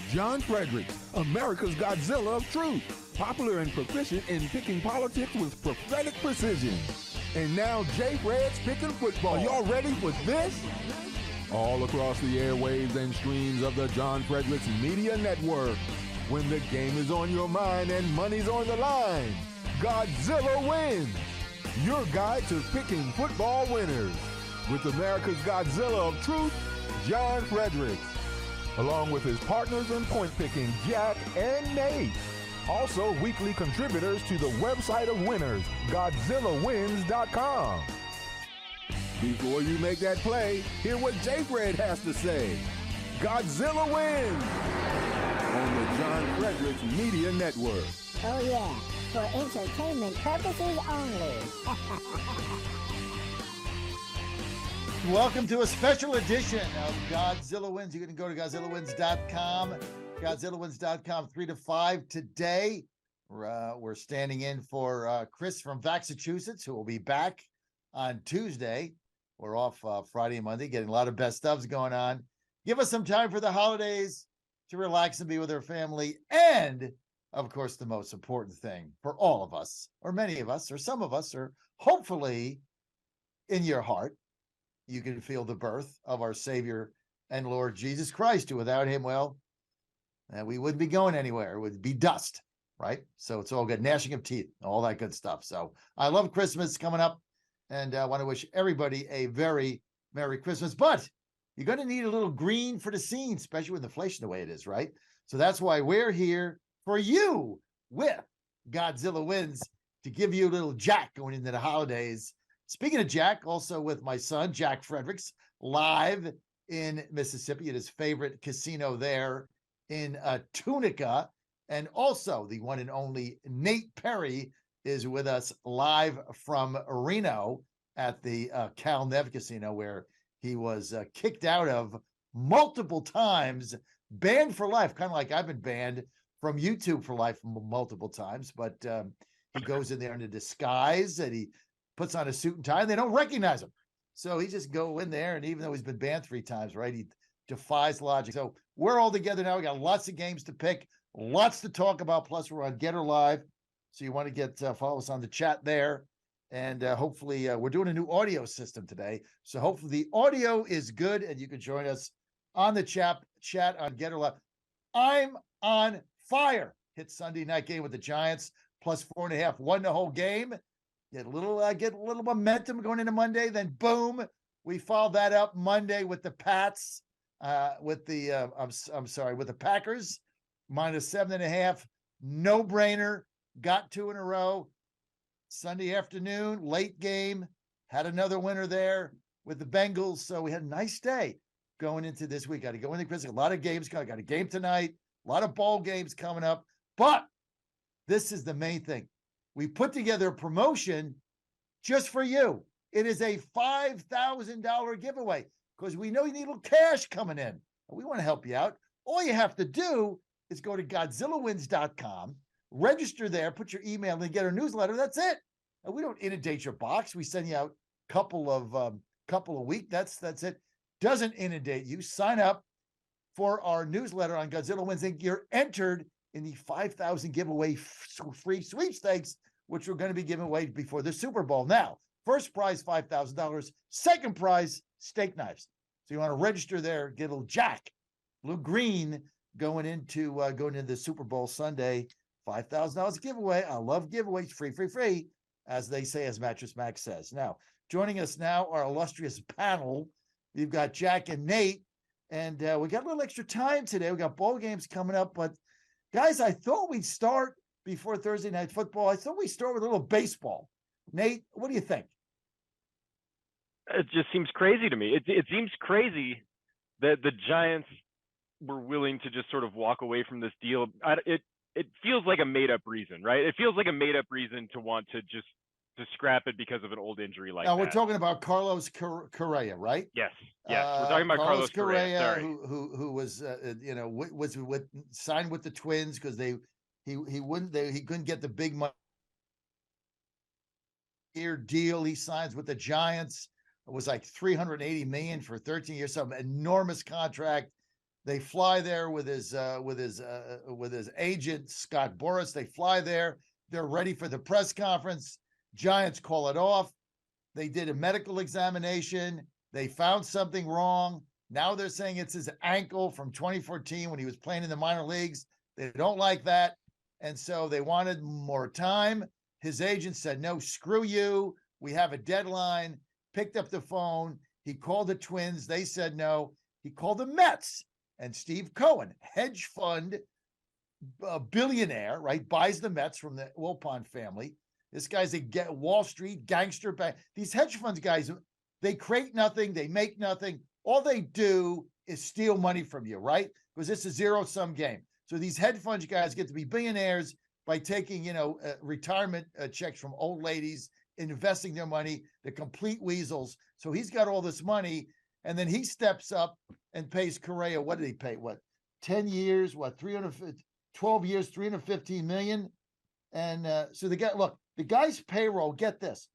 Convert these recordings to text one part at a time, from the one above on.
John Fredericks, America's Godzilla of truth, popular and proficient in picking politics with prophetic precision. And now Jay Fred's picking football. Are y'all ready for this? All across the airwaves and streams of the John Fredericks Media Network. When the game is on your mind and money's on the line, Godzilla Wins. Your guide to picking football winners. With America's Godzilla of truth, John Fredericks. Along with his partners in point picking, Jack and Nate. Also weekly contributors to the website of winners, GodzillaWins.com. Before you make that play, hear what J. Fred has to say. Godzilla Wins on the John Fredericks Media Network. Oh yeah, for entertainment purposes only. Welcome to a special edition of Godzilla Wins. You can go to GodzillaWins.com. GodzillaWins.com 3 to 5 today. We're standing in for Chris from Massachusetts, who will be back on Tuesday. We're off Friday and Monday, getting a lot of best ofs going on. Give us some time for the holidays to relax and be with our family. And, of course, the most important thing for all of us, or many of us, or some of us, or hopefully in your heart, you can feel the birth of our Savior and Lord Jesus Christ, who without him, well, we wouldn't be going anywhere. It would be dust, right? So it's all good. Gnashing of teeth, all that good stuff. So I love Christmas coming up, and I want to wish everybody a very Merry Christmas. But you're going to need a little green for the scene, especially with inflation the way it is, right? So that's why we're here for you with Godzilla Wins to give you a little jack going into the holidays. Speaking of Jack, also with my son, Jack Fredericks, live in Mississippi at his favorite casino there in Tunica. And also the one and only Nate Perry is with us live from Reno at the Cal Nev Casino, where he was kicked out of multiple times, banned for life, kind of like I've been banned from YouTube for life multiple times. But he goes in there in a disguise and he puts on a suit and tie, and they don't recognize him. So he just go in there, and even though he's been banned 3 times, right, he defies logic. So we're all together now. We got lots of games to pick, lots to talk about. Plus, we're on Getter Live, so you want to get follow us on the chat there. And hopefully, we're doing a new audio system today. So hopefully the audio is good, and you can join us on the chat on Getter Live. I'm on fire. Hit Sunday night game with the Giants, plus 4.5, won the whole game. Get a little momentum going into Monday. Then boom, we followed that up Monday with the Pats, with the with the Packers, minus 7.5, no brainer. Got 2 in a row. Sunday afternoon, late game, had another winner there with the Bengals. So we had a nice day going into this week. Got to go into Christmas. A lot of games. Got a game tonight. A lot of bowl games coming up. But this is the main thing. We put together a promotion just for you. It is a $5,000 giveaway because we know you need a little cash coming in. We want to help you out. All you have to do is go to GodzillaWins.com, register there, put your email and get our newsletter. That's it. And we don't inundate your box. We send you out a couple of weeks. That's it. Doesn't inundate you. Sign up for our newsletter on Godzilla Wins, and you're entered in the 5,000 giveaway free sweepstakes, which we're going to be giving away before the Super Bowl. Now, first prize, $5,000. Second prize, steak knives. So you want to register there, get a little jack, blue green going into the Super Bowl Sunday. $5,000 giveaway. I love giveaways, free, as they say, as Mattress Max says. Now, joining us now, our illustrious panel. We've got Jack and Nate, and we got a little extra time today. We got bowl games coming up, but guys, I thought we'd start before Thursday Night Football. I thought we'd start with a little baseball. Nate, what do you think? It just seems crazy to me. It seems crazy that the Giants were willing to just sort of walk away from this deal. It feels like a made-up reason, right? It feels like a made-up reason to want to just to scrap it because of an old injury like that. Now, we're talking about Carlos Correa, right? Yes. We're talking about Carlos Correa. Sorry. who was was signed with the Twins because he couldn't get the big money year deal. He signs with the Giants. It was like $380 million for 13 years, some enormous contract. They fly there with his agent Scott Boras. They fly there. They're ready for the press conference. Giants call it off. They did a medical examination. They found something wrong. Now they're saying it's his ankle from 2014 when he was playing in the minor leagues. They don't like that. And so they wanted more time. His agent said, no, screw you. We have a deadline. Picked up the phone. He called the Twins. They said no. He called the Mets. And Steve Cohen, hedge fund billionaire, right, buys the Mets from the Wilpon family. This guy's a Wall Street gangster bank. These hedge funds guys, they create nothing. They make nothing. All they do is steal money from you, right? Because it's a zero-sum game. So these hedge fund guys get to be billionaires by taking, retirement checks from old ladies, investing their money, the complete weasels. So he's got all this money, and then he steps up and pays Correa. What did he pay? 10 years? 12 years, $315 million. And so the guy's payroll, get this.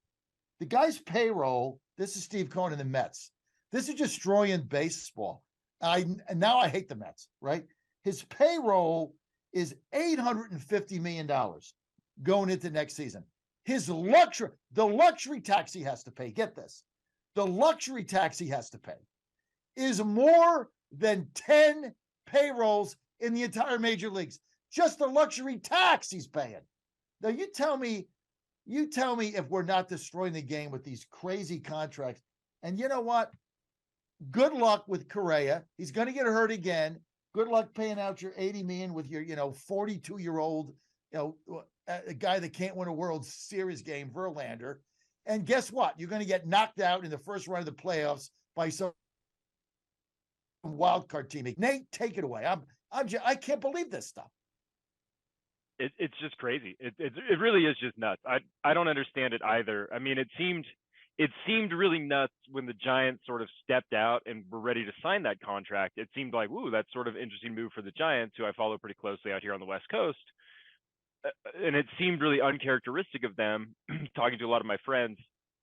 The guy's payroll, this is Steve Cohen and the Mets. This is destroying baseball. And now I hate the Mets, right? His payroll is $850 million going into next season. The luxury tax he has to pay, get this. The luxury tax he has to pay is more than 10 payrolls in the entire major leagues. Just the luxury tax he's paying. Now you tell me if we're not destroying the game with these crazy contracts. And you know what? Good luck with Correa. He's going to get hurt again. Good luck paying out your $80 million with your, 42-year-old, a guy that can't win a World Series game, Verlander. And guess what? You're going to get knocked out in the first round of the playoffs by some wild card team. Nate, take it away. I can't believe this stuff. It's just crazy. It really is just nuts. I don't understand it either. I mean, it seemed really nuts when the Giants sort of stepped out and were ready to sign that contract. It seemed like, ooh, that's sort of interesting move for the Giants, who I follow pretty closely out here on the West Coast. And it seemed really uncharacteristic of them, talking to a lot of my friends.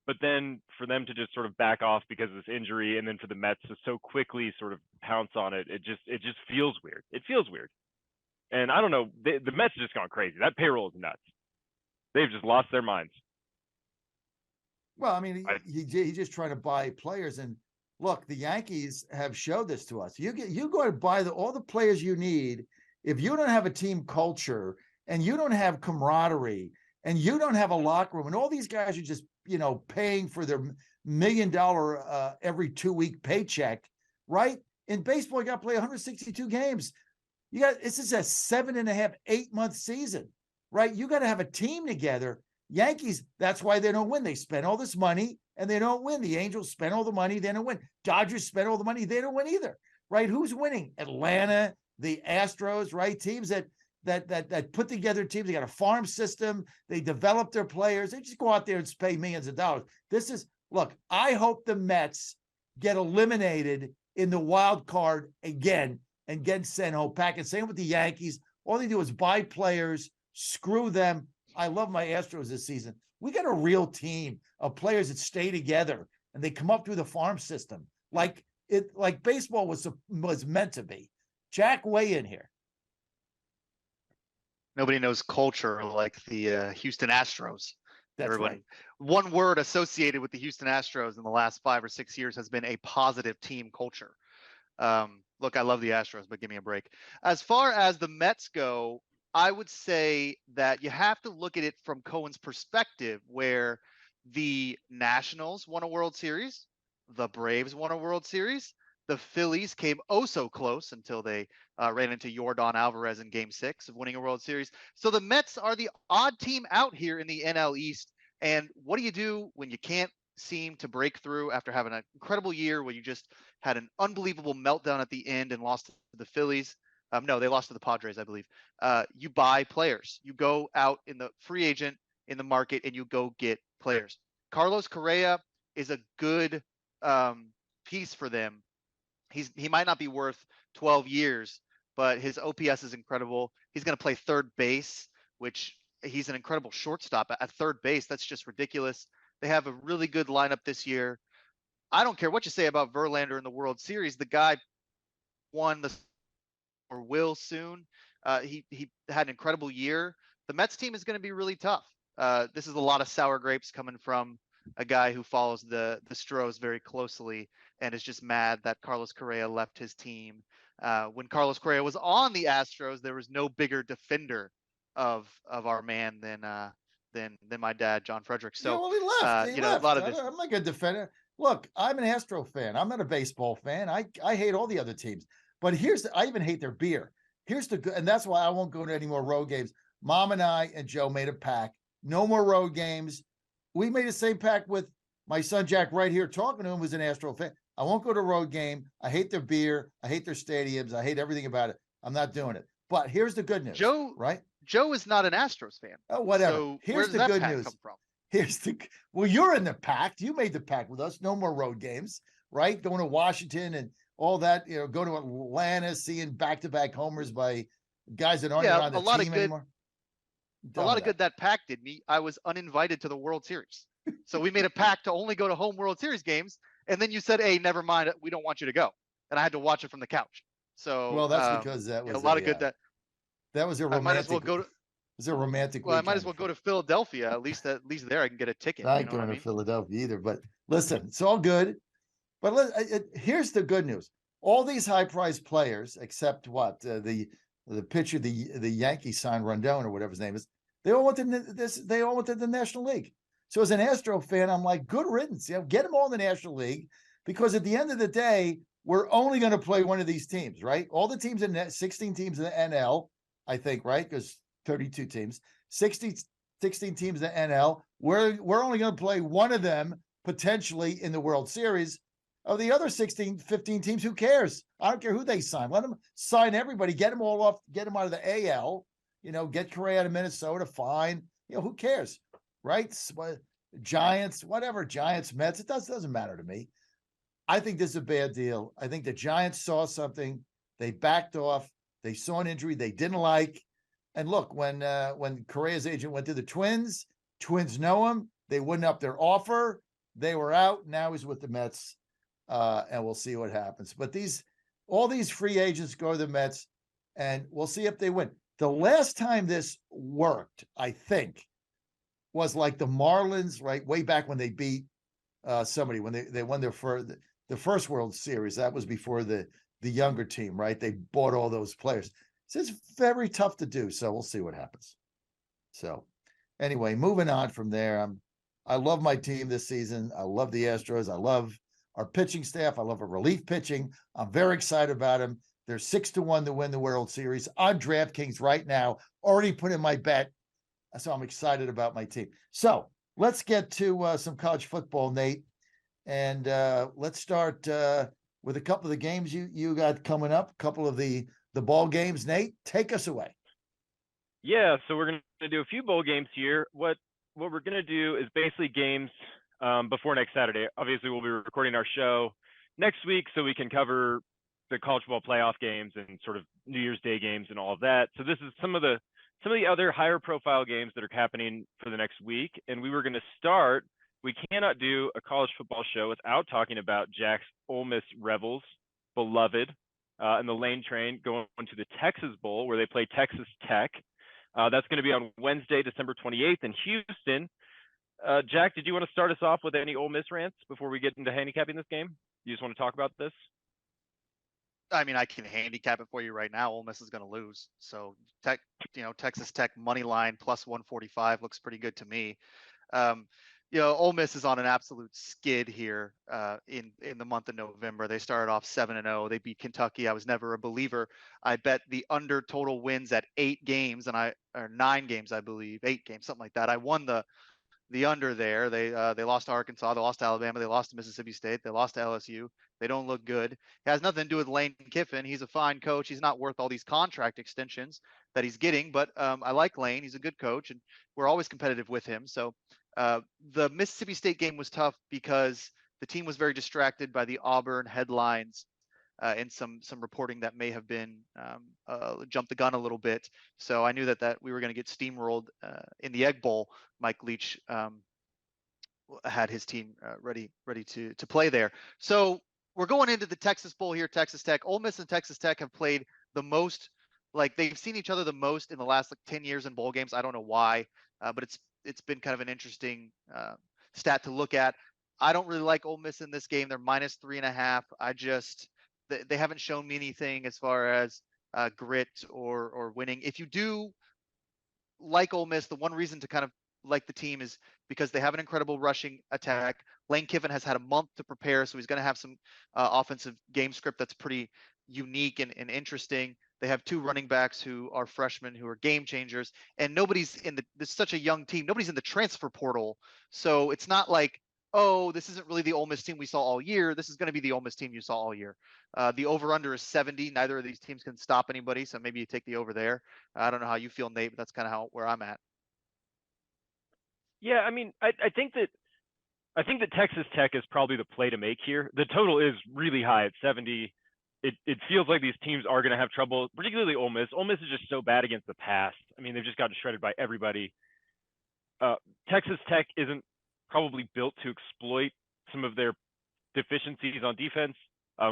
But then for them to just sort of back off because of this injury, and then for the Mets to so quickly sort of pounce on it, it just feels weird. It feels weird. And I don't know, the Mets have just gone crazy. That payroll is nuts. They've just lost their minds. Well, I mean, he's just trying to buy players. And look, the Yankees have showed this to us. You go and buy all the players you need. If you don't have a team culture and you don't have camaraderie and you don't have a locker room, and all these guys are just, paying for their $1 million every 2-week paycheck, right? In baseball, you got to play 162 games. This is a 7.5, 8-month season, right? You got to have a team together. Yankees, that's why they don't win. They spend all this money and they don't win. The Angels spend all the money, they don't win. Dodgers spend all the money, they don't win either, right? Who's winning? Atlanta, the Astros, right? Teams that put together teams. They got a farm system. They develop their players. They just go out there and pay millions of dollars. Look, I hope the Mets get eliminated in the wild card again and get sent home packing. Same with the Yankees. All they do is buy players, screw them. I love my Astros this season. We got a real team of players that stay together and they come up through the farm system like baseball was meant to be. Jack, weigh in here. Nobody knows culture like the Houston Astros. That's Everybody. right. One word associated with the Houston Astros in the last 5 or 6 years has been a positive team culture. Look, I love the Astros, but give me a break. As far as the Mets go, I would say that you have to look at it from Cohen's perspective, where the Nationals won a World Series, the Braves won a World Series, the Phillies came oh so close until they ran into Yordan Alvarez in Game 6 of winning a World Series. So the Mets are the odd team out here in the NL East. And what do you do when you can't seem to break through after having an incredible year where you just had an unbelievable meltdown at the end and lost to the Phillies? No, they lost to the Padres, I believe. You buy players. You go out in the free agent in the market and you go get players. Carlos Correa is a good piece for them. He might not be worth 12 years, but his OPS is incredible. He's going to play third base, which he's an incredible shortstop at third base. That's just ridiculous. They have a really good lineup this year. I don't care what you say about Verlander in the World Series. The guy won the will soon. He had an incredible year. The Mets team is going to be really tough. This is a lot of sour grapes coming from a guy who follows the Stros very closely and is just mad that Carlos Correa left his team. When Carlos Correa was on the Astros, there was no bigger defender of our man than my dad, John Fredericks. So, yeah, well, he left. He left. A lot of this. I'm not a defender. Look, I'm an Astro fan. I'm not a baseball fan. I hate all the other teams. But I even hate their beer. Here's the good, and that's why I won't go to any more road games. Mom and I and Joe made a pact. No more road games. We made the same pact with my son Jack right here talking to him, who's an Astro fan. I won't go to a road game. I hate their beer. I hate their stadiums. I hate everything about it. I'm not doing it. But here's the good news. Joe is not an Astros fan. Oh, whatever. So here's the good news. Well, you're in the pact. You made the pact with us. No more road games, right? Going to Washington and all that, go to Atlanta, seeing back-to-back homers by guys that aren't on the team anymore. A lot of good that pact did me. I was uninvited to the World Series. So we made a pact to only go to home World Series games. And then you said, hey, never mind. We don't want you to go. And I had to watch it from the couch. So, well, that's because that was a lot of good that was a romantic. I might as well go to. It was a romantic. Well, I might as well go to Philadelphia. At least there I can get a ticket. I ain't going to Philadelphia either. But listen, it's all good. But here's the good news. All these high-priced players, except the pitcher, the Yankees signed Rondon or whatever his name is, they all went to the National League. So as an Astro fan, I'm like, good riddance. Get them all in the National League, because at the end of the day, we're only going to play one of these teams, right? All the teams 16 teams in the NL, I think, right? Because 32 teams, 16 teams in the NL. We're only going to play one of them potentially in the World Series. Of the other 15 teams, who cares? I don't care who they sign. Let them sign everybody. Get them all off. Get them out of the AL. Get Correa out of Minnesota. Fine. Who cares, right? Giants, whatever. Giants, Mets. It doesn't matter to me. I think this is a bad deal. I think the Giants saw something. They backed off. They saw an injury they didn't like. And look, when Correa's agent went to the Twins know him. They wouldn't up their offer. They were out. Now he's with the Mets. And we'll see what happens. But all these free agents go to the Mets, and we'll see if they win. The last time this worked, I think, was like the Marlins, right? Way back when they beat somebody, when they won the first World Series. That was before the younger team, right? They bought all those players. So it's very tough to do. So we'll see what happens. So anyway, moving on from there. I love my team this season. I love the Astros. I love our pitching staff. I love our relief pitching. I'm very excited about them. They're 6-1 to win the World Series on DraftKings right now. Already put in my bet. So I'm excited about my team. So let's get to some college football, Nate. And let's start with a couple of the games you got coming up, a couple of the ball games. Nate, take us away. Yeah, so we're going to do a few bowl games here. What we're going to do is basically games before next Saturday. Obviously, we'll be recording our show next week so we can cover the college football playoff games and sort of New Year's Day games and all of that. So this is some of the other higher profile games that are happening for the next week. And we were going to start, we cannot do a college football show without talking about Jack's Ole Miss Rebels, beloved, and the Lane Train going to the Texas Bowl where they play Texas Tech. That's going to be on Wednesday, December 28th in Houston. Jack, did you want to start us off with any Ole Miss rants before we get into handicapping this game? You just want to talk about this? I mean, I can handicap it for you right now. Ole Miss is going to lose. So Texas Tech money line plus 145 looks pretty good to me. Ole Miss is on an absolute skid here in the month of November. They started off 7-0. They beat Kentucky. I was never a believer. I bet the under total wins at 8 games or 9 games, I believe, 8 games, something like that. I won the under there. They lost to Arkansas. They lost to Alabama. They lost to Mississippi State. They lost to LSU. They don't look good. It has nothing to do with Lane Kiffin. He's a fine coach. He's not worth all these contract extensions that he's getting, but I like Lane. He's a good coach, and we're always competitive with him. So the Mississippi State game was tough because the team was very distracted by the Auburn headlines and some reporting that may have been jumped the gun a little bit. So I knew that we were going to get steamrolled in the Egg Bowl. Mike Leach had his team ready to play there. So we're going into the Texas Bowl here, Texas Tech. Ole Miss and Texas Tech have played the most, like they've seen each other the most in the last like 10 years in bowl games. I don't know why, but it's been kind of an interesting stat to look at. I don't really like Ole Miss in this game. They're -3.5. They haven't shown me anything as far as grit or winning. If you do like Ole Miss, the one reason to kind of like the team is because they have an incredible rushing attack. Lane Kiffin has had a month to prepare, so he's going to have some offensive game script that's pretty unique and interesting. They have 2 running backs who are freshmen who are game changers, and this is such a young team. Nobody's in the transfer portal, so it's not like, oh, this isn't really the Ole Miss team we saw all year. This is going to be the Ole Miss team you saw all year. The over/under is 70. Neither of these teams can stop anybody, so maybe you take the over there. I don't know how you feel, Nate, but that's kind of where I'm at. Yeah, I mean, I think that Texas Tech is probably the play to make here. The total is really high at 70. It feels like these teams are going to have trouble, particularly Ole Miss. Ole Miss is just so bad against the pass. I mean, they've just gotten shredded by everybody. Texas Tech isn't probably built to exploit some of their deficiencies on defense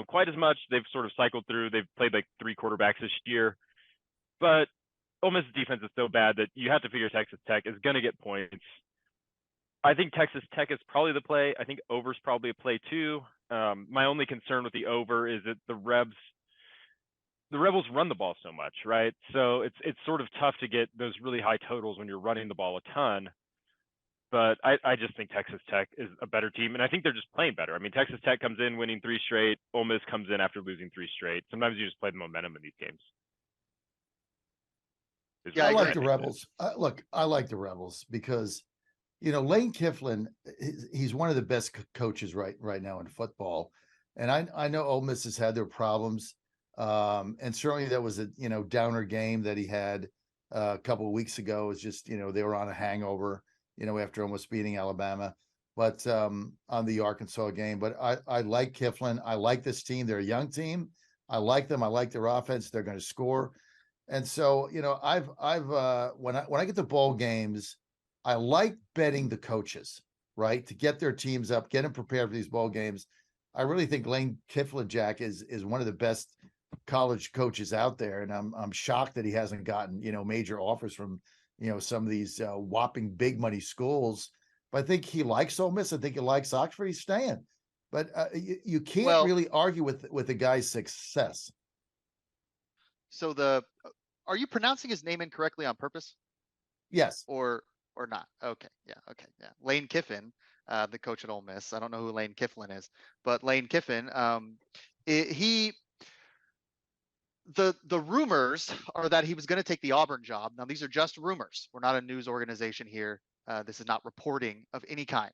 quite as much. They've sort of cycled through. They've played like 3 quarterbacks this year. But Ole Miss's defense is so bad that you have to figure Texas Tech is going to get points. I think Texas Tech is probably the play. I think over's probably a play too. My only concern with the over is that the Rebels run the ball so much, right? So it's sort of tough to get those really high totals when you're running the ball a ton. But I just think Texas Tech is a better team, and I think they're just playing better. I mean, Texas Tech comes in winning 3 straight. Ole Miss comes in after losing 3 straight. Sometimes you just play the momentum in these games. I like the Rebels. I like the Rebels because, Lane Kiffin, he's one of the best coaches right now in football. And I know Ole Miss has had their problems. And certainly that was a, downer game that he had a couple of weeks ago. It's just, they were on a hangover, after almost beating Alabama, but on the Arkansas game. But I like Kiffin. I like this team. They're a young team. I like them. I like their offense. They're going to score. And so, I've when I get to bowl games, I like betting the coaches, right, to get their teams up, get them prepared for these bowl games. I really think Lane Kiffin, Jack, is one of the best college coaches out there, and I'm shocked that he hasn't gotten major offers from some of these whopping big money schools. But I think he likes Ole Miss. I think he likes Oxford. He's staying, but you can't really argue with the guy's success. So are you pronouncing his name incorrectly on purpose? Yes. Or not? Okay. Yeah. Okay. Yeah. Lane Kiffin, the coach at Ole Miss. I don't know who Lane Kiffin is, but Lane Kiffin, the rumors are that he was going to take the Auburn job. Now, these are just rumors. We're not a news organization here. This is not reporting of any kind.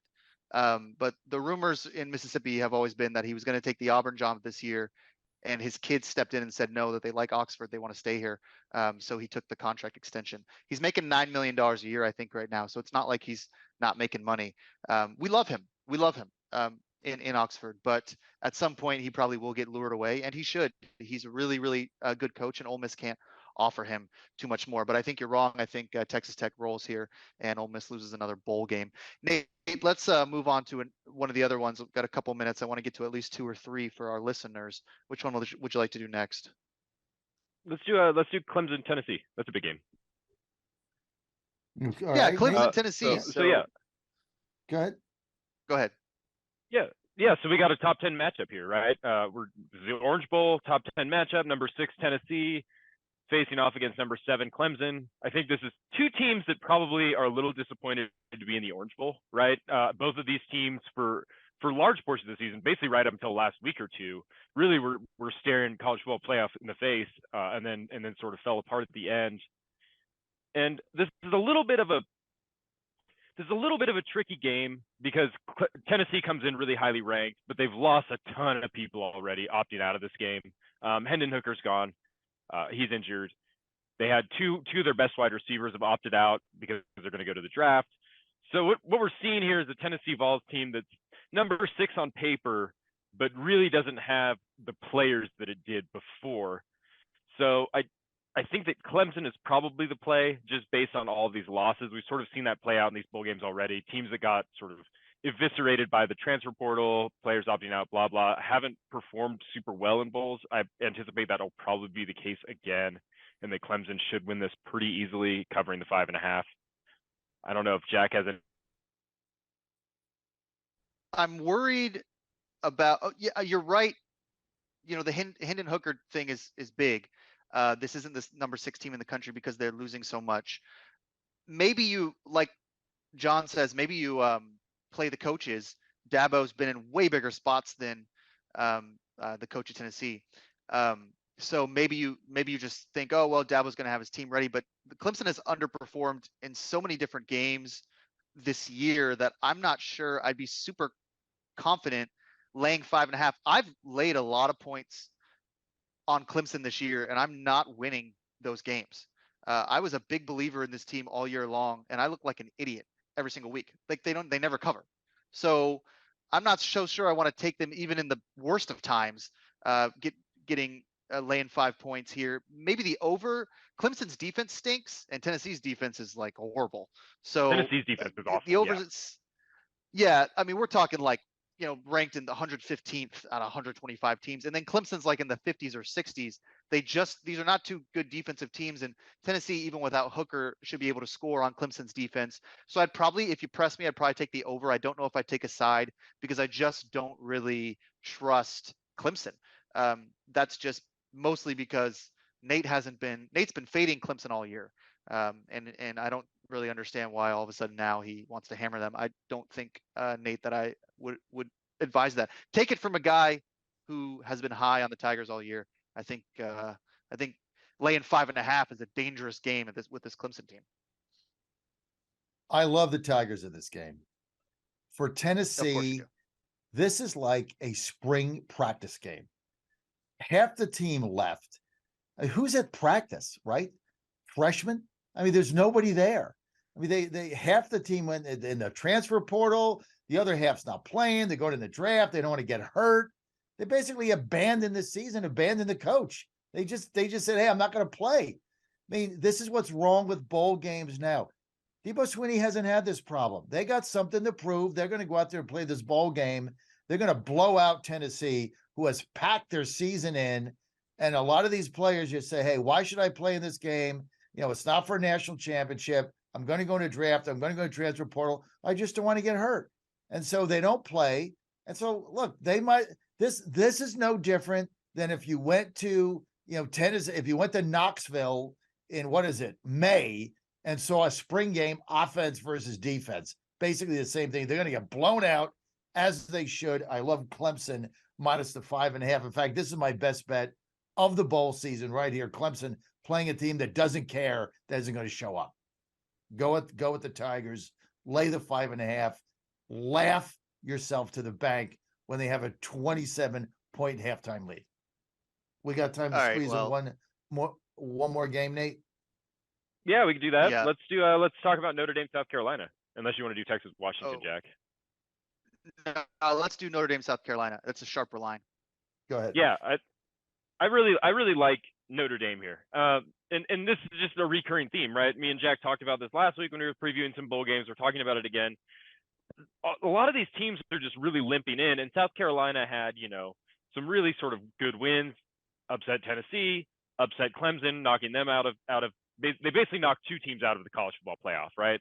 But the rumors in Mississippi have always been that he was going to take the Auburn job this year, and his kids stepped in and said no, that they like Oxford, they want to stay here. So he took the contract extension. He's making $9 million a year, I think, right now. So it's not like he's not making money. We love him. We love him in Oxford. But at some point, he probably will get lured away, and he should. He's a really, really good coach, and Ole Miss can't offer him too much more. But I think you're wrong. I think Texas Tech rolls here, and Ole Miss loses another bowl game. Nate, let's move on to one of the other ones. We've got a couple minutes. I want to get to at least 2 or 3 for our listeners. Which one would you like to do next? Let's do Clemson, Tennessee. That's a big game. Yeah, Clemson, Tennessee. So yeah. Go ahead. Yeah. So we got a top 10 matchup here, right? We're the Orange Bowl top 10 matchup. Number 6 Tennessee facing off against number 7 Clemson. I think this is 2 teams that probably are a little disappointed to be in the Orange Bowl, right? Both of these teams for large portions of the season, basically right up until last week or two, really were staring college football playoff in the face, and then sort of fell apart at the end. And this is a little bit of a tricky game because Tennessee comes in really highly ranked, but they've lost a ton of people already opting out of this game. Hendon Hooker's gone. He's injured. They had two of their best wide receivers have opted out because they're going to go to the draft. So what we're seeing here is a Tennessee Vols team that's number 6 on paper, but really doesn't have the players that it did before. So I think that Clemson is probably the play just based on all of these losses. We've sort of seen that play out in these bowl games already. Teams that got sort of eviscerated by the transfer portal, players opting out, blah, blah, haven't performed super well in bowls. I anticipate that'll probably be the case again, and that Clemson should win this pretty easily, covering the 5.5. I don't know if Jack has any. I'm worried about, yeah, you're right. You know, the Hendon Hooker thing is big. This isn't this number 6 team in the country because they're losing so much. Maybe you, like John says, maybe you play the coaches. Dabo's been in way bigger spots than the coach of Tennessee. So maybe you just think, oh, well, Dabo's going to have his team ready. But Clemson has underperformed in so many different games this year that I'm not sure I'd be super confident laying 5.5. I've laid a lot of points on Clemson this year, and I'm not winning those games. I was a big believer in this team all year long, and I look like an idiot every single week. Like they never cover. So I'm not so sure I want to take them even in the worst of times, laying 5 points here. Maybe the over. Clemson's defense stinks, and Tennessee's defense is like horrible. So Tennessee's defense is awful. The overs, yeah. I mean, we're talking like, you know, ranked in the 115th out of 125 teams. And then Clemson's like in the 50s or 60s. These are not two good defensive teams. And Tennessee, even without Hooker, should be able to score on Clemson's defense. So I'd probably, if you press me, I'd probably take the over. I don't know if I'd take a side because I just don't really trust Clemson. That's just mostly because Nate's been fading Clemson all year. And I don't really understand why all of a sudden now he wants to hammer them. I don't think, Nate, that I would advise that. Take it from a guy who has been high on the Tigers all year. I think laying 5.5 is a dangerous game with this Clemson team. I love the Tigers in this game. For Tennessee, this is like a spring practice game. Half the team left. Who's at practice, right? Freshmen? I mean, there's nobody there. I mean, they half the team went in the transfer portal. The other half's not playing. They go to the draft. They don't want to get hurt. They basically abandoned the season, abandoned the coach. They just said, hey, I'm not going to play. I mean, this is what's wrong with bowl games now. Debo Swinney hasn't had this problem. They got something to prove. They're going to go out there and play this bowl game. They're going to blow out Tennessee, who has packed their season in. And a lot of these players just say, hey, why should I play in this game? You know, it's not for a national championship. I'm going to go to draft. I'm going to go to transfer portal. I just don't want to get hurt. And so they don't play. And so, look, they might – this is no different than if you went to, you know, Tennessee, if you went to Knoxville in, May, and saw a spring game, offense versus defense. Basically the same thing. They're going to get blown out, as they should. I love Clemson minus the 5.5. In fact, this is my best bet of the bowl season right here. Clemson playing a team that doesn't care, that isn't going to show up. Go with the Tigers, lay the 5.5, laugh yourself to the bank when they have a 27-point halftime lead. We got time to squeeze in one more game, Nate. Yeah, we can do that. Yeah. Let's talk about Notre Dame, South Carolina. Unless you want to do Texas, Washington, Jack. Let's do Notre Dame, South Carolina. That's a sharper line. Go ahead. Yeah, I really like Notre Dame here. And this is just a recurring theme, right? Me and Jack talked about this last week when we were previewing some bowl games. We're talking about it again. A lot of these teams are just really limping in, and South Carolina had, you know, some really sort of good wins, upset Tennessee, upset Clemson, knocking them out of they basically knocked two teams out of the college football playoff, right?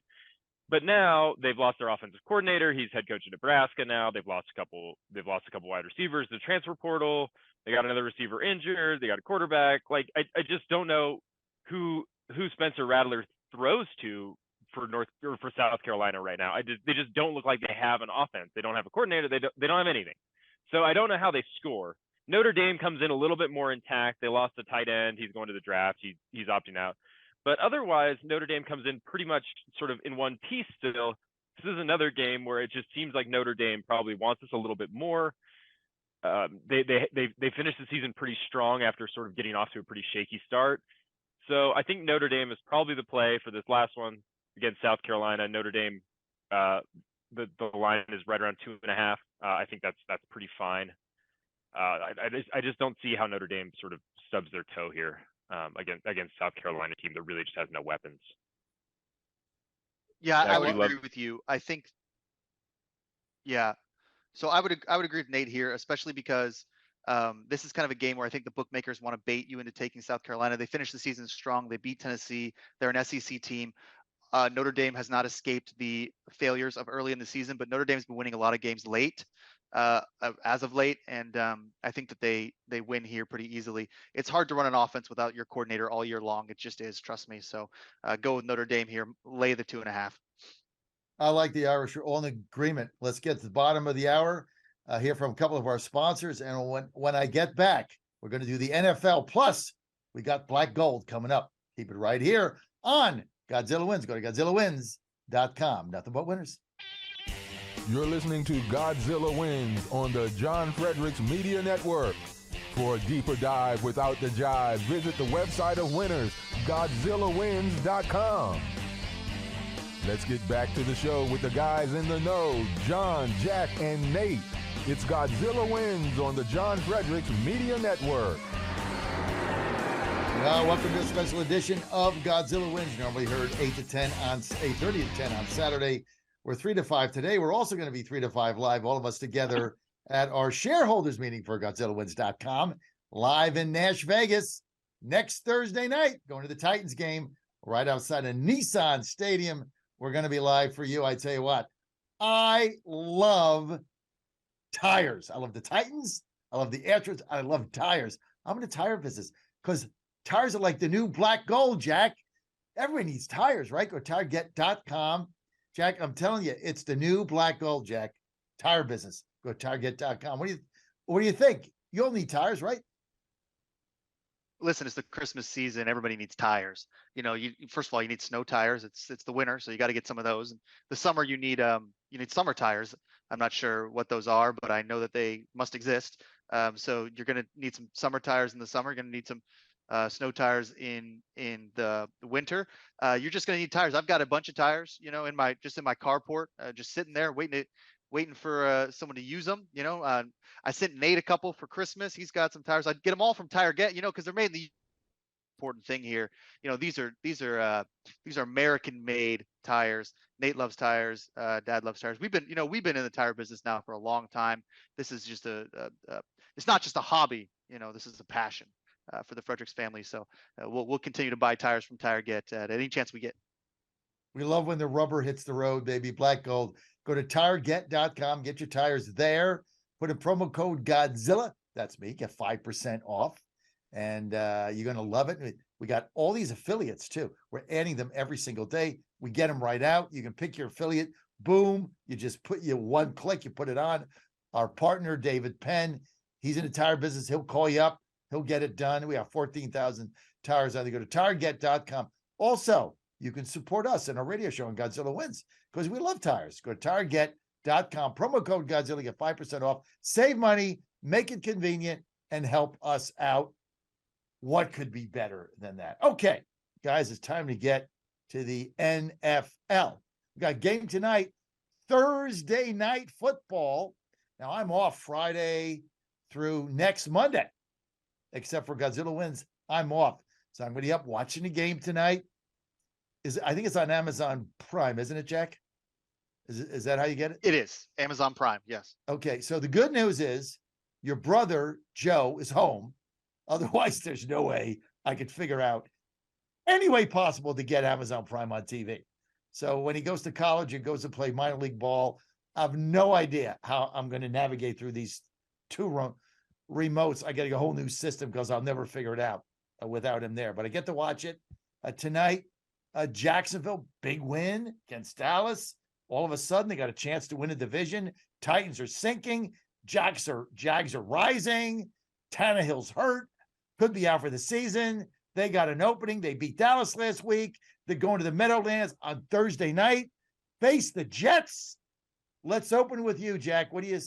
But now they've lost their offensive coordinator. He's head coach of Nebraska now. They've lost a couple wide receivers, the transfer portal. They got another receiver injured. They got a quarterback. Like I just don't know who Spencer Rattler throws to for South Carolina right now. They just don't look like they have an offense. They don't have a coordinator. They don't have anything. So I don't know how they score. Notre Dame comes in a little bit more intact. They lost a tight end. He's going to the draft. He's opting out. But otherwise, Notre Dame comes in pretty much sort of in one piece still. This is another game where it just seems like Notre Dame probably wants us a little bit more. They finished the season pretty strong after sort of getting off to a pretty shaky start. So I think Notre Dame is probably the play for this last one against South Carolina. Notre Dame, the line is right around 2.5. I think that's pretty fine. I just don't see how Notre Dame sort of stubs their toe here against South Carolina team that really just has no weapons. Yeah, I would agree with you. I think Yeah. So I would agree with Nate here, especially because this is kind of a game where I think the bookmakers want to bait you into taking South Carolina. They finished the season strong. They beat Tennessee. They're an SEC team. Notre Dame has not escaped the failures of early in the season, but Notre Dame's been winning a lot of games late, as of late, and I think that they win here pretty easily. It's hard to run an offense without your coordinator all year long. It just is, trust me. So go with Notre Dame here. Lay the 2.5. I like the Irish. We're all in agreement. Let's get to the bottom of the hour. Hear from a couple of our sponsors, and when I get back, we're going to do the NFL. Plus, we got Black Gold coming up. Keep it right here on Godzilla Wins. Go to GodzillaWins.com. Nothing but winners. You're listening to Godzilla Wins on the John Fredericks Media Network. For a deeper dive without the jive, visit the website of winners, GodzillaWins.com. Let's get back to the show with the guys in the know, John, Jack, and Nate. It's Godzilla Wins on the John Fredericks Media Network. Welcome to a special edition of Godzilla Wins. Normally heard 8:30 to 10 on Saturday. We're 3 to 5 today. We're also going to be 3 to 5 live, all of us together at our shareholders meeting for GodzillaWins.com, live in Nash Vegas next Thursday night, going to the Titans game right outside of Nissan Stadium. We're going to be live for you. I tell you what, I love tires. I love the Titans. I love the Astros. I love tires. I'm in the tire business because tires are like the new black gold, Jack. Everybody needs tires, right? Go to tireget.com. Jack, I'm telling you, it's the new black gold, Jack. Tire business. Go to tireget.com. What do you think? You all need tires, right? Listen, it's the Christmas season. Everybody needs tires. First of all, you need snow tires. It's the winter, so you got to get some of those. And the summer, you need summer tires. I'm not sure what those are, but I know that they must exist. So you're going to need some summer tires in the summer. You're going to need some snow tires in the winter. You're just going to need tires. I've got a bunch of tires, in my carport, just sitting there waiting for someone to use them. I sent Nate a couple for Christmas. He's got some tires. I'd get them all from TireGet, because they're made. The important thing here, these are American made tires. Nate loves tires. Dad loves tires. We've been in the tire business now for a long time. This is just it's not just a hobby. This is a passion for the Fredericks family. So we'll continue to buy tires from TireGet at any chance we get. We love when the rubber hits the road, baby. Black gold. Go to tireget.com. Get your tires there. Put a promo code Godzilla. That's me. Get 5% off. And you're going to love it. We got all these affiliates, too. We're adding them every single day. We get them right out. You can pick your affiliate. Boom. You just put one click. You put it on. Our partner, David Penn, he's in the tire business. He'll call you up. He'll get it done. We have 14,000 tires out there. Go to tireget.com. Also, you can support us in our radio show on Godzilla Wins because we love tires. Go to tireget.com. Promo code Godzilla. Get 5% off. Save money. Make it convenient and help us out. What could be better than that? Okay, guys, it's time to get to the NFL. We got a game tonight, Thursday night football. Now, I'm off Friday through next Monday, except for Godzilla Wins. I'm off. So I'm going to be up watching the game tonight. I think it's on Amazon Prime, isn't it, Jack? Is that how you get it? It is. Amazon Prime, yes. Okay, so the good news is your brother, Joe, is home. Otherwise, there's no way I could figure out any way possible to get Amazon Prime on TV. So when he goes to college and goes to play minor league ball, I have no idea how I'm going to navigate through these two remotes. I got a whole new system because I'll never figure it out without him there. But I get to watch it tonight. Jacksonville, big win against Dallas. All of a sudden, they got a chance to win a division. Titans are sinking. Jags are rising. Tannehill's hurt. Could be out for the season. They got an opening. They beat Dallas last week. They're going to the Meadowlands on Thursday night. Face the Jets. Let's open with you, Jack. What do you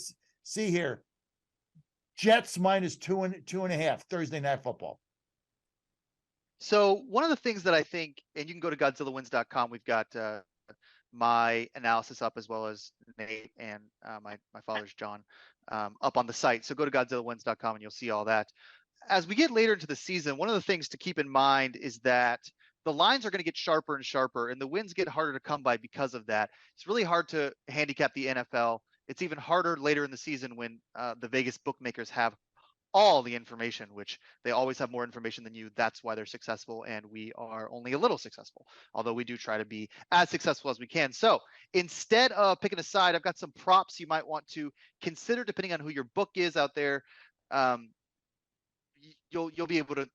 see here? Jets minus 2.5 Thursday night football. So one of the things that I think, and you can go to GodzillaWins.com. We've got my analysis up as well as Nate and my father's John up on the site. So go to GodzillaWins.com and you'll see all that. As we get later into the season, one of the things to keep in mind is that the lines are going to get sharper and sharper, and the wins get harder to come by because of that. It's really hard to handicap the NFL It's even harder later in the season when the Vegas bookmakers have all the information, which they always have more information than you. That's why they're successful, and we are only a little successful, although we do try to be as successful as we can. So instead of picking a side, I've got some props you might want to consider depending on who your book is out there. You'll be able to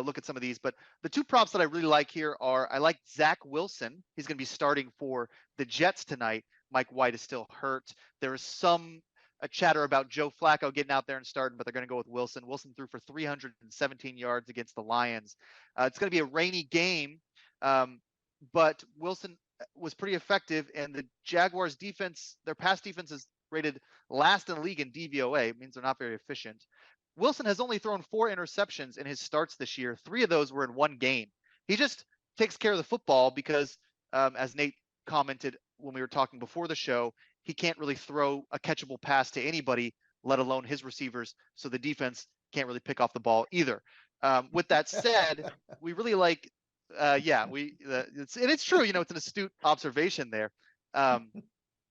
look at some of these, but the two props that I really like here are, I like Zach Wilson. He's going to be starting for the Jets tonight. Mike White is still hurt. There is some chatter about Joe Flacco getting out there and starting, but they're going to go with Wilson. Wilson threw for 317 yards against the Lions. It's going to be a rainy game, but Wilson was pretty effective, and the Jaguars defense, their pass defense is rated last in the league in DVOA. It means they're not very efficient. Wilson has only thrown 4 interceptions in his starts this year. 3 of those were in one game. He just takes care of the football because, as Nate commented when we were talking before the show, he can't really throw a catchable pass to anybody, let alone his receivers. So the defense can't really pick off the ball either. With that said, we really like, it's true. It's an astute observation there.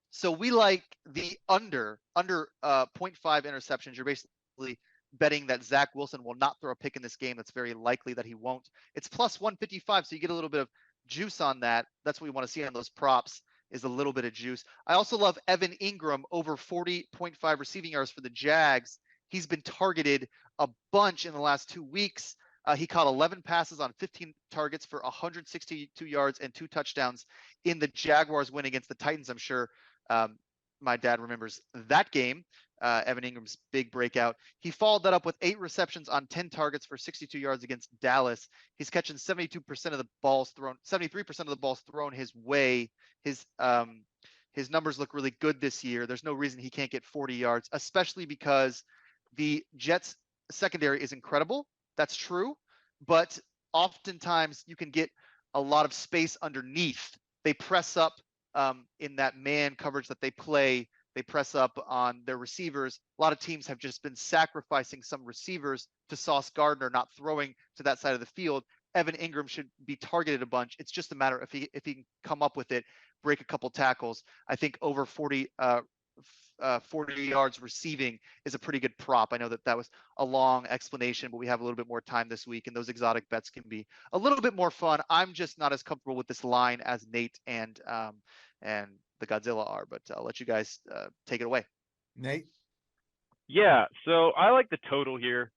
So we like the under 0.5 interceptions. You're basically betting that Zach Wilson will not throw a pick in this game. That's very likely that he won't. It's plus 155, so you get a little bit of juice on that. That's what we want to see on those props, is a little bit of juice. I also love Evan Ingram over 40.5 receiving yards for the Jags. He's been targeted a bunch in the last 2 weeks. He caught 11 passes on 15 targets for 162 yards and 2 touchdowns in the Jaguars win against the Titans. I'm sure my dad remembers that game. Evan Ingram's big breakout. He followed that up with 8 receptions on 10 targets for 62 yards against Dallas. He's catching 72% of the balls thrown, 73% of the balls thrown his way. His numbers look really good this year. There's no reason he can't get 40 yards, especially because the Jets secondary is incredible. That's true, but oftentimes you can get a lot of space underneath. They press up in that man coverage that they play. They press up on their receivers. A lot of teams have just been sacrificing some receivers to Sauce Gardner, not throwing to that side of the field. Evan Ingram should be targeted a bunch. It's just a matter if he can come up with it, break a couple tackles. I think over 40 yards receiving is a pretty good prop. I know that was a long explanation, but we have a little bit more time this week, and those exotic bets can be a little bit more fun. I'm just not as comfortable with this line as Nate and the Godzilla are, but I'll let you guys take it away. Nate? Yeah, so I like the total here.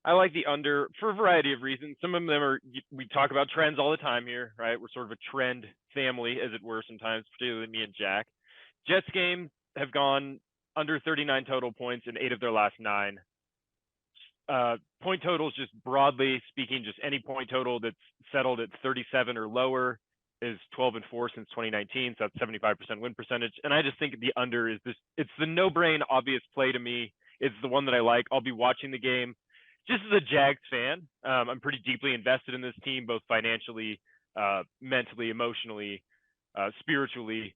I like the under for a variety of reasons. Some of them are, we talk about trends all the time here, right? We're sort of a trend family, as it were, sometimes, particularly me and Jack. Jets games have gone under 39 total points in 8 of their last 9. Point totals, just broadly speaking, just any point total that's settled at 37 or lower is 12-4 since 2019. So that's 75% win percentage. And I just think the under is this, it's the no-brain obvious play to me. It's the one that I like. I'll be watching the game. Just as a Jags fan, I'm pretty deeply invested in this team, both financially, mentally, emotionally, spiritually.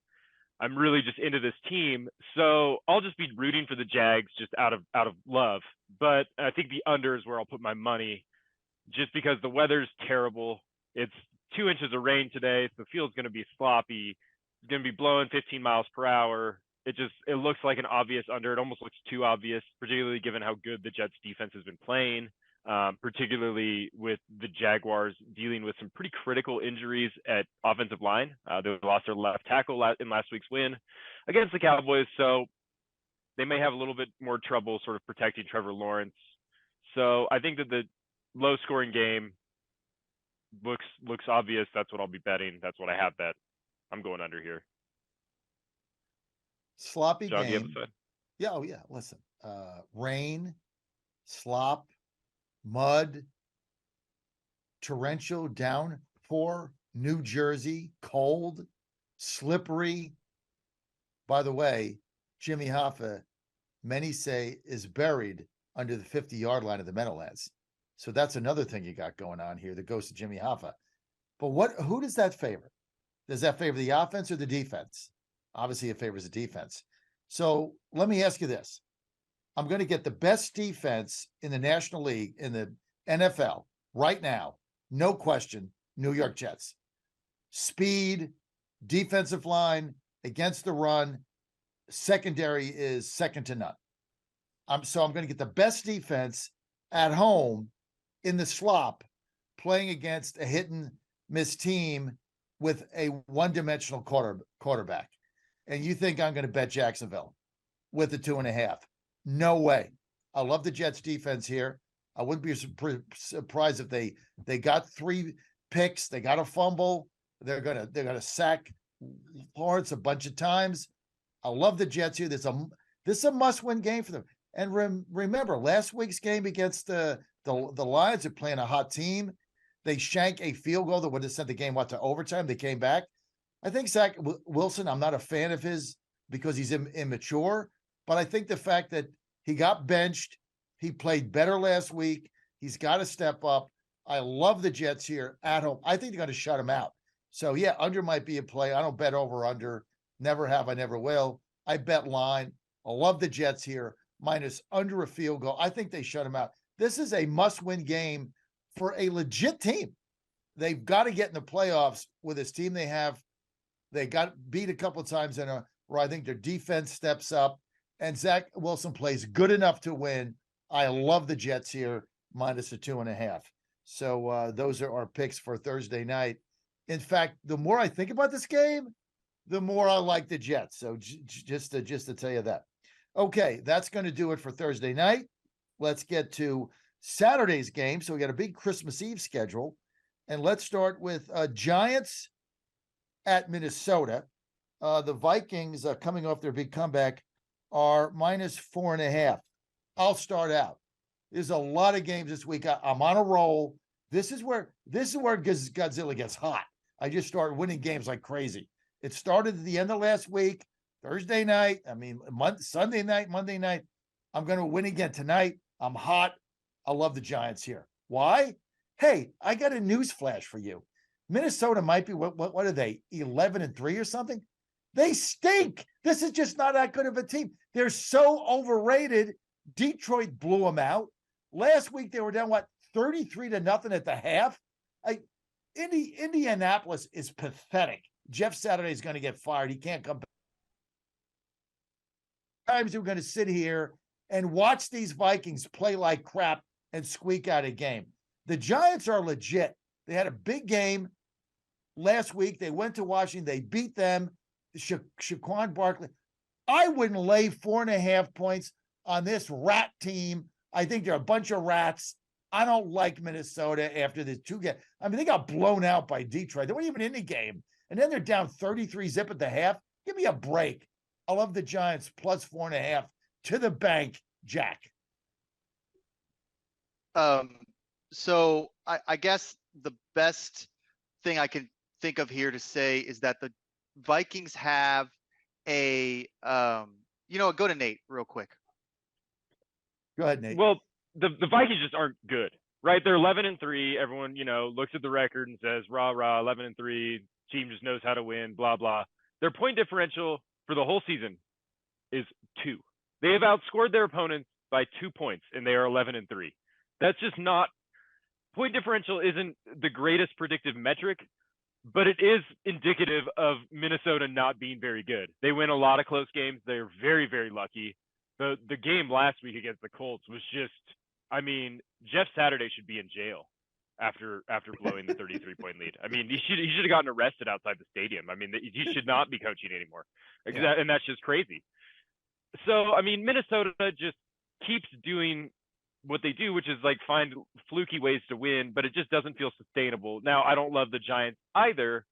I'm really just into this team. So I'll just be rooting for the Jags just out of love. But I think the under is where I'll put my money, just because the weather's terrible. It's 2 inches of rain today, so the field's going to be sloppy. It's going to be blowing 15 miles per hour. It looks like an obvious under. It almost looks too obvious, particularly given how good the Jets defense has been playing, particularly with the Jaguars dealing with some pretty critical injuries at offensive line. They lost their left tackle in last week's win against the Cowboys, so they may have a little bit more trouble sort of protecting Trevor Lawrence. So I think that the low-scoring game looks obvious. That's what I'll be betting. That's what I have bet. I'm going under here. Sloppy John, game. Yeah, oh yeah. Listen, rain, slop, mud, torrential downpour, New Jersey, cold, slippery. By the way, Jimmy Hoffa, many say, is buried under the 50-yard line of the Meadowlands. So that's another thing you got going on here that goes to Jimmy Hoffa. But who does that favor? Does that favor the offense or the defense? Obviously, it favors the defense. So let me ask you this. I'm going to get the best defense in the National League, in the NFL, right now. No question, New York Jets. Speed, defensive line, against the run. secondary is second to none. So I'm going to get the best defense at home in the slop, playing against a hit and miss team with a one-dimensional quarterback. And you think I'm going to bet Jacksonville with the 2.5? No way. I love the Jets defense here. I wouldn't be surprised if they got 3 picks. They got a fumble. They're gonna sack Lawrence a bunch of times. I love the Jets here. This is a must-win game for them. And remember, last week's game against the Lions are playing a hot team. They shank a field goal that would have sent the game to overtime. They came back. I think Zach Wilson, I'm not a fan of his because he's immature, but I think the fact that he got benched, he played better last week. He's got to step up. I love the Jets here at home. I think they're going to shut him out. So, yeah, under might be a play. I don't bet over under. Never have. I never will. I bet line. I love the Jets here. Minus under a field goal. I think they shut him out. This is a must-win game for a legit team. They've got to get in the playoffs with this team they have. They got beat a couple of times where I think their defense steps up, and Zach Wilson plays good enough to win. I love the Jets here, minus a 2.5. So those are our picks for Thursday night. In fact, the more I think about this game, the more I like the Jets. So just to tell you that. Okay, that's going to do it for Thursday night. Let's get to Saturday's game. So we got a big Christmas Eve schedule. And let's start with Giants at Minnesota. The Vikings, coming off their big comeback, are minus 4.5. I'll start out. There's a lot of games this week. I'm on a roll. This is where Godzilla gets hot. I just start winning games like crazy. It started at the end of last week, Thursday night. Sunday night, Monday night. I'm going to win again tonight. I'm hot. I love the Giants here. Why? Hey, I got a news flash for you. Minnesota might be, what are they, 11-3 or something? They stink. This is just not that good of a team. They're so overrated. Detroit blew them out. Last week, they were down, 33-0 at the half? Indianapolis is pathetic. Jeff Saturday is going to get fired. He can't come back. Times we're going to sit here and watch these Vikings play like crap and squeak out a game. The Giants are legit. They had a big game last week. They went to Washington. They beat them. Saquon Barkley. I wouldn't lay 4.5 points on this rat team. I think they're a bunch of rats. I don't like Minnesota after the 2 games. They got blown out by Detroit. They weren't even in the game. And then they're down 33-0 at the half. Give me a break. I love the Giants plus 4.5 to the bank, Jack. So I guess the best thing I can think of here to say is that the Vikings have go to Nate real quick. Go ahead, Nate. Well, the Vikings just aren't good, right? They're 11-3. Everyone, looks at the record and says, rah, rah, 11-3. Team just knows how to win, blah, blah. Their point differential for the whole season is 2. They have outscored their opponents by 2 points, and they are 11-3. That's just not – point differential isn't the greatest predictive metric, but it is indicative of Minnesota not being very good. They win a lot of close games. They're very, very lucky. The game last week against the Colts was just – Jeff Saturday should be in jail after blowing the 33-point lead. He should have gotten arrested outside the stadium. He should not be coaching anymore. Yeah. And that's just crazy. So, Minnesota just keeps doing what they do, which is find fluky ways to win, but it just doesn't feel sustainable. Now, I don't love the Giants either,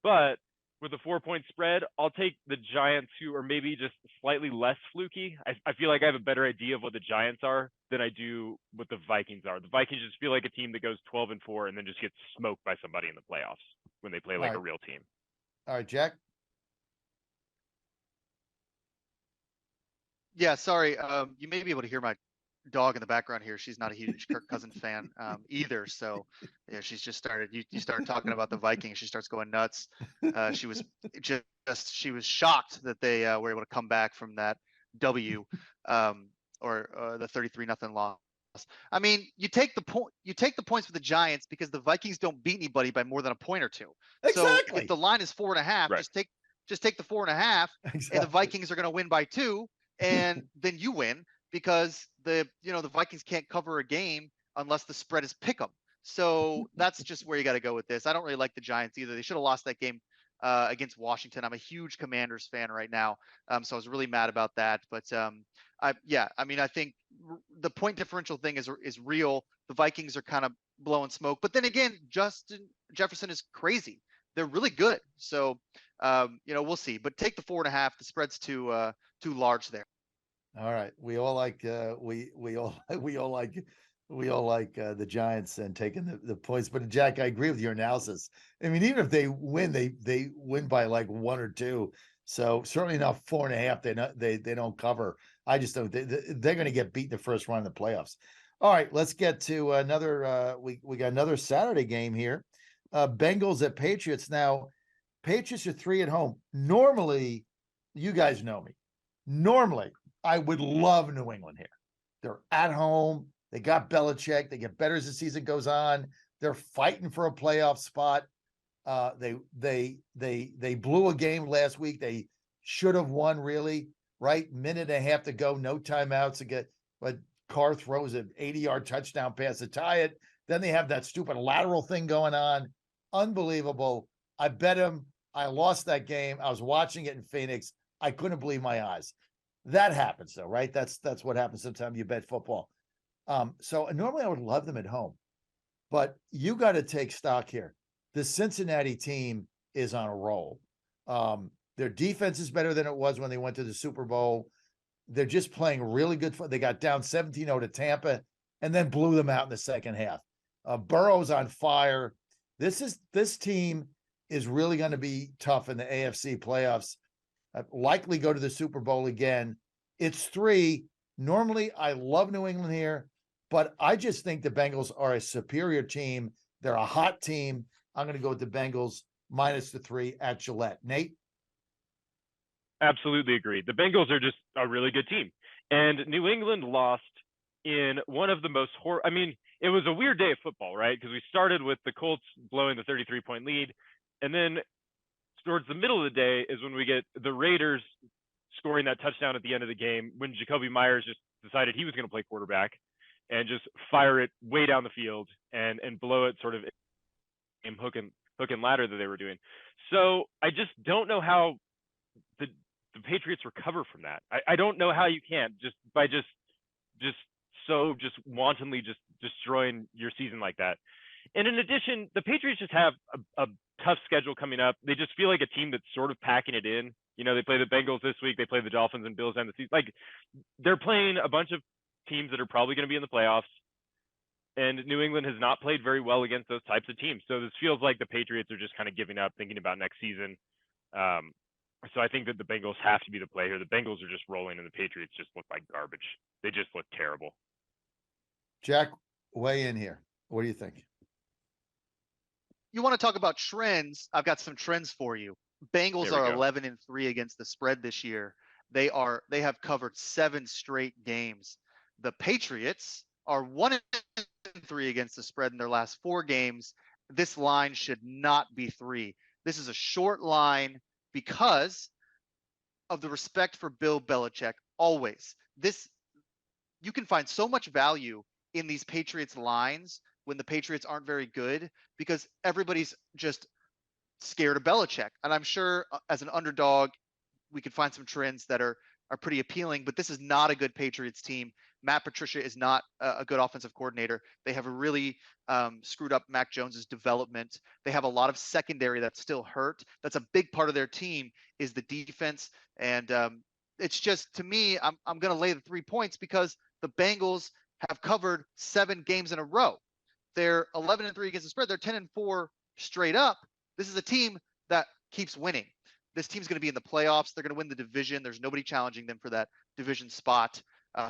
but with a 4-point spread, I'll take the Giants, who are maybe just slightly less fluky. I feel like I have a better idea of what the Giants are than I do what the Vikings are. The Vikings just feel like a team that goes 12-4 and then just gets smoked by somebody in the playoffs when they play a real team. All right, Jack. Yeah, sorry. You may be able to hear my dog in the background here. She's not a huge Kirk Cousins fan either. So yeah, she's just started. You start talking about the Vikings, she starts going nuts. She was shocked that they were able to come back from that W or the 33-0 loss. You take the points with the Giants because the Vikings don't beat anybody by more than a point or two. Exactly. So if the line is 4.5, right. just take Just take the 4.5, Exactly. and the Vikings are going to win by 2, and then you win because the Vikings can't cover a game unless the spread is pick 'em. So that's just where you got to go with this. I don't really like the Giants either. They should have lost that game against Washington. I'm a huge Commanders fan right now, so I was really mad about that. But I think the point differential thing is real. The Vikings are kind of blowing smoke, but then again, Justin Jefferson is crazy. They're really good, so we'll see. But take the 4.5. The spread's too large there. All right, we all like the Giants and taking the points. But Jack, I agree with your analysis. I mean, even if they win, they win by like 1 or 2. So certainly not 4.5. They don't cover. I just don't. They're going to get beat in the first round of the playoffs. All right, let's get to another. We got another Saturday game here. Bengals at Patriots. Now, Patriots are 3 at home. Normally, you guys know me. Normally, I would love New England here. They're at home. They got Belichick. They get better as the season goes on. They're fighting for a playoff spot. They blew a game last week. They should have won, really, right? Minute and a half to go, no timeouts. But Carr throws an 80-yard touchdown pass to tie it. Then they have that stupid lateral thing going on. Unbelievable. I bet him. I lost that game. I was watching it in Phoenix. I couldn't believe my eyes. That happens, though, right? That's what happens sometimes you bet football. So normally I would love them at home, but you got to take stock here. The Cincinnati team is on a roll. Their defense is better than it was when they went to the Super Bowl. They're just playing really good. They got down 17-0 to Tampa and then blew them out in the second half. Burrow's on fire. This team is really going to be tough in the AFC playoffs. Likely go to the Super Bowl again. It's 3. Normally, I love New England here, but I just think the Bengals are a superior team. They're a hot team. I'm going to go with the Bengals minus the 3 at Gillette. Nate? Absolutely agree. The Bengals are just a really good team. And New England lost in one of the most it was a weird day of football, right? Because we started with the Colts blowing the 33-point lead, and then towards the middle of the day is when we get the Raiders scoring that touchdown at the end of the game when Jacoby Myers just decided he was going to play quarterback and just fire it way down the field and blow it sort of in hook and ladder that they were doing. So I just don't know how the Patriots recover from that. I don't know how you can just wantonly just destroying your season like that. And in addition, the Patriots just have a tough schedule coming up. They just feel like a team that's sort of packing it in. They play the Bengals this week. They play the Dolphins and Bills end the season. Like, they're playing a bunch of teams that are probably going to be in the playoffs. And New England has not played very well against those types of teams. So this feels like the Patriots are just kind of giving up, thinking about next season. So I think that the Bengals have to be the play here. The Bengals are just rolling, and the Patriots just look like garbage. They just look terrible. Jack, weigh in here. What do you think? You want to talk about trends? I've got some trends for you. Bengals are 11-3 against the spread this year. They have covered 7 straight games. The Patriots are 1-3 against the spread in their last 4 games. This line should not be 3. This is a short line because of the respect for Bill Belichick. Always. You can find so much value in these Patriots lines when the Patriots aren't very good because everybody's just scared of Belichick. And I'm sure as an underdog, we could find some trends that are pretty appealing, but this is not a good Patriots team. Matt Patricia is not a good offensive coordinator. They have a really screwed up Mac Jones's development. They have a lot of secondary that's still hurt. That's a big part of their team is the defense. And it's just, to me, I'm going to lay the 3 points because the Bengals have covered 7 games in a row. They're 11-3 against the spread. They're 10-4 straight up. This is a team that keeps winning. This team's going to be in the playoffs. They're going to win the division. There's nobody challenging them for that division spot.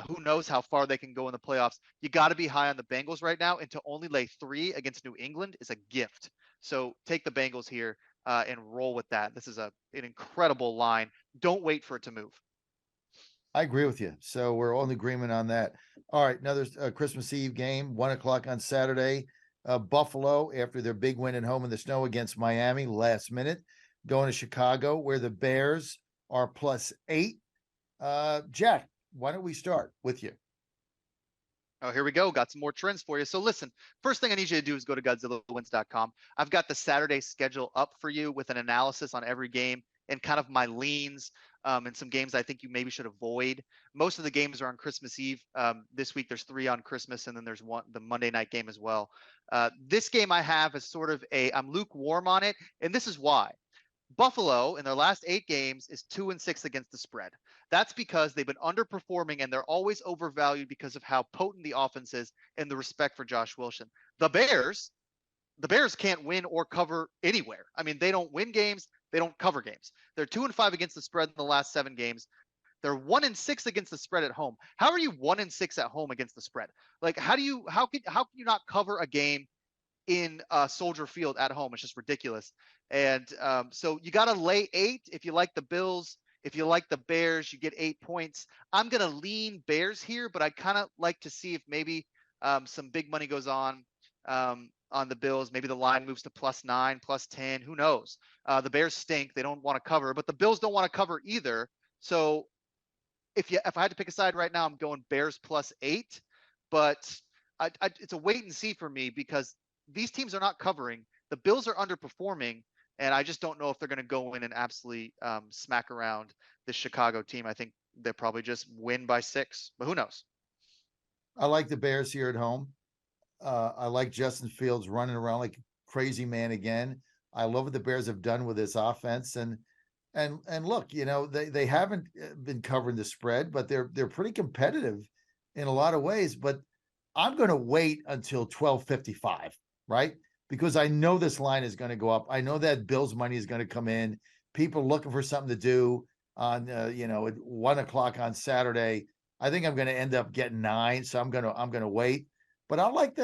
Who knows how far they can go in the playoffs. You got to be high on the Bengals right now, and to only lay 3 against New England is a gift. So take the Bengals here and roll with that. This is an incredible line. Don't wait for it to move. I agree with you. So we're all in agreement on that. All right, another Christmas Eve game, 1:00 on Saturday. Buffalo, after their big win at home in the snow against Miami last minute, going to Chicago, where the Bears are +8. Jack, why don't we start with you? Oh, here we go. Got some more trends for you. So listen, first thing I need you to do is go to GodzillaWins.com. I've got the Saturday schedule up for you with an analysis on every game and kind of my leans and some games I think you maybe should avoid. Most of the games are on Christmas Eve. This week there's 3 on Christmas, and then there's the Monday night game as well. This game I have is sort of I'm lukewarm on it, and this is why. Buffalo in their last 8 games is 2-6 against the spread. That's because they've been underperforming and they're always overvalued because of how potent the offense is and the respect for Josh Wilson. The Bears can't win or cover anywhere. I mean, they don't win games. They don't cover games. They're 2-5 against the spread in the last 7 games. They're 1-6 against the spread at home. How are you 1-6 at home against the spread? Like, how can you not cover a game in Soldier Field at home? It's just ridiculous. And so you got to lay 8 if you like the Bills. If you like the Bears, you get 8 points. I'm going to lean Bears here, but I'd kind of like to see if maybe some big money goes on the Bills. Maybe the line moves to +9, +10. Who knows? The Bears stink. They don't want to cover, but the Bills don't want to cover either. So if I had to pick a side right now, I'm going Bears +8. But it's a wait and see for me because these teams are not covering. The Bills are underperforming, and I just don't know if they're going to go in and absolutely smack around this Chicago team. I think they'll probably just win by 6, but who knows? I like the Bears here at home. I like Justin Fields running around like a crazy man again. I love what the Bears have done with this offense. And look, they haven't been covering the spread, but they're pretty competitive in a lot of ways. But I'm going to wait until 12:55, right? Because I know this line is going to go up. I know that Bills money is going to come in. People looking for something to do on, at 1:00 on Saturday. I think I'm going to end up getting 9, so I'm going to wait. But I like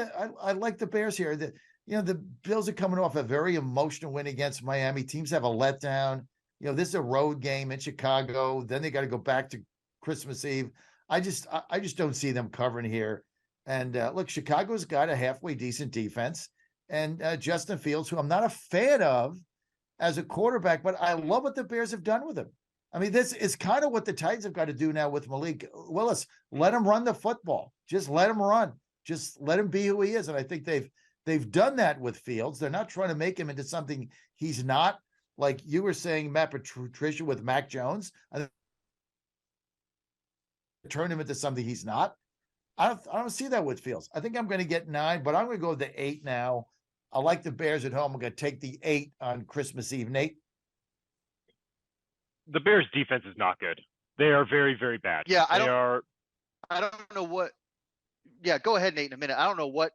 the Bears here. The Bills are coming off a very emotional win against Miami. Teams have a letdown. This is a road game in Chicago. Then they got to go back to Christmas Eve. I just don't see them covering here. And look, Chicago's got a halfway decent defense. And Justin Fields, who I'm not a fan of as a quarterback, but I love what the Bears have done with him. I mean, this is kind of what the Titans have got to do now with Malik Willis. Let him run the football. Just let him run. Just let him be who he is. And I think they've done that with Fields. They're not trying to make him into something he's not. Like you were saying, Matt Patricia with Mac Jones. Turn him into something he's not. I don't see that with Fields. I think I'm going to get 9, but I'm going to go with the 8 now. I like the Bears at home. I'm going to take the 8 on Christmas Eve. Nate? The Bears defense is not good. They are very, very bad. Yeah, I don't know what. Yeah, go ahead, Nate, in a minute. I don't know what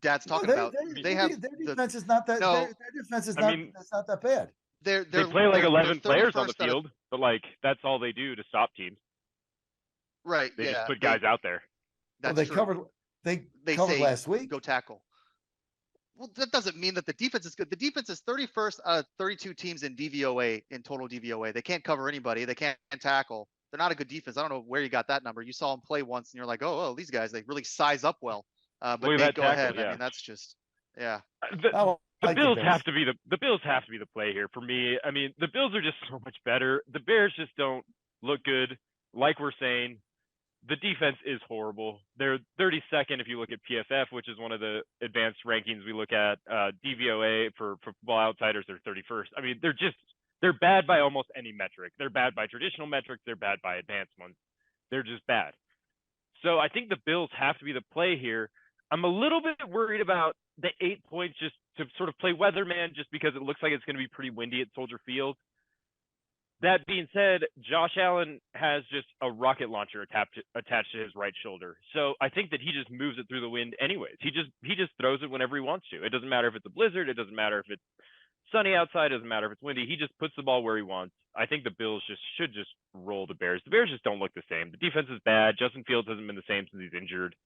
Dad's talking about. Their defense is not that. Their defense is that's not that bad. They play like 11 players on the field, but like that's all they do to stop teams. Right. They just put guys out there. They covered. They covered last week. Go tackle. Well, that doesn't mean that the defense is good. The defense is 31st out of 32 teams in DVOA, in total DVOA. They can't cover anybody. They can't tackle. They're not a good defense. I don't know where you got that number. You saw them play once, and you're like, oh, these guys, they really size up well. But Nate, go ahead. Yeah. I mean, that's just, yeah. The Bills have to be the play here for me. I mean, the Bills are just so much better. The Bears just don't look good. Like we're saying, the defense is horrible. They're 32nd if you look at PFF, which is one of the advanced rankings we look at. DVOA for Football Outsiders, they're 31st. I mean, they're bad by almost any metric. They're bad by traditional metrics. They're bad by advanced ones. They're just bad. So I think the Bills have to be the play here. I'm a little bit worried about the 8 points just to sort of play weatherman, just because it looks like it's going to be pretty windy at Soldier Field. That being said, Josh Allen has just a rocket launcher attached to his right shoulder. So I think that he just moves it through the wind anyways. He just throws it whenever he wants to. It doesn't matter if it's a blizzard. It doesn't matter if it's sunny outside. It doesn't matter if it's windy. He just puts the ball where he wants. I think the Bills should roll the Bears. The Bears just don't look the same. The defense is bad. Justin Fields hasn't been the same since he's injured.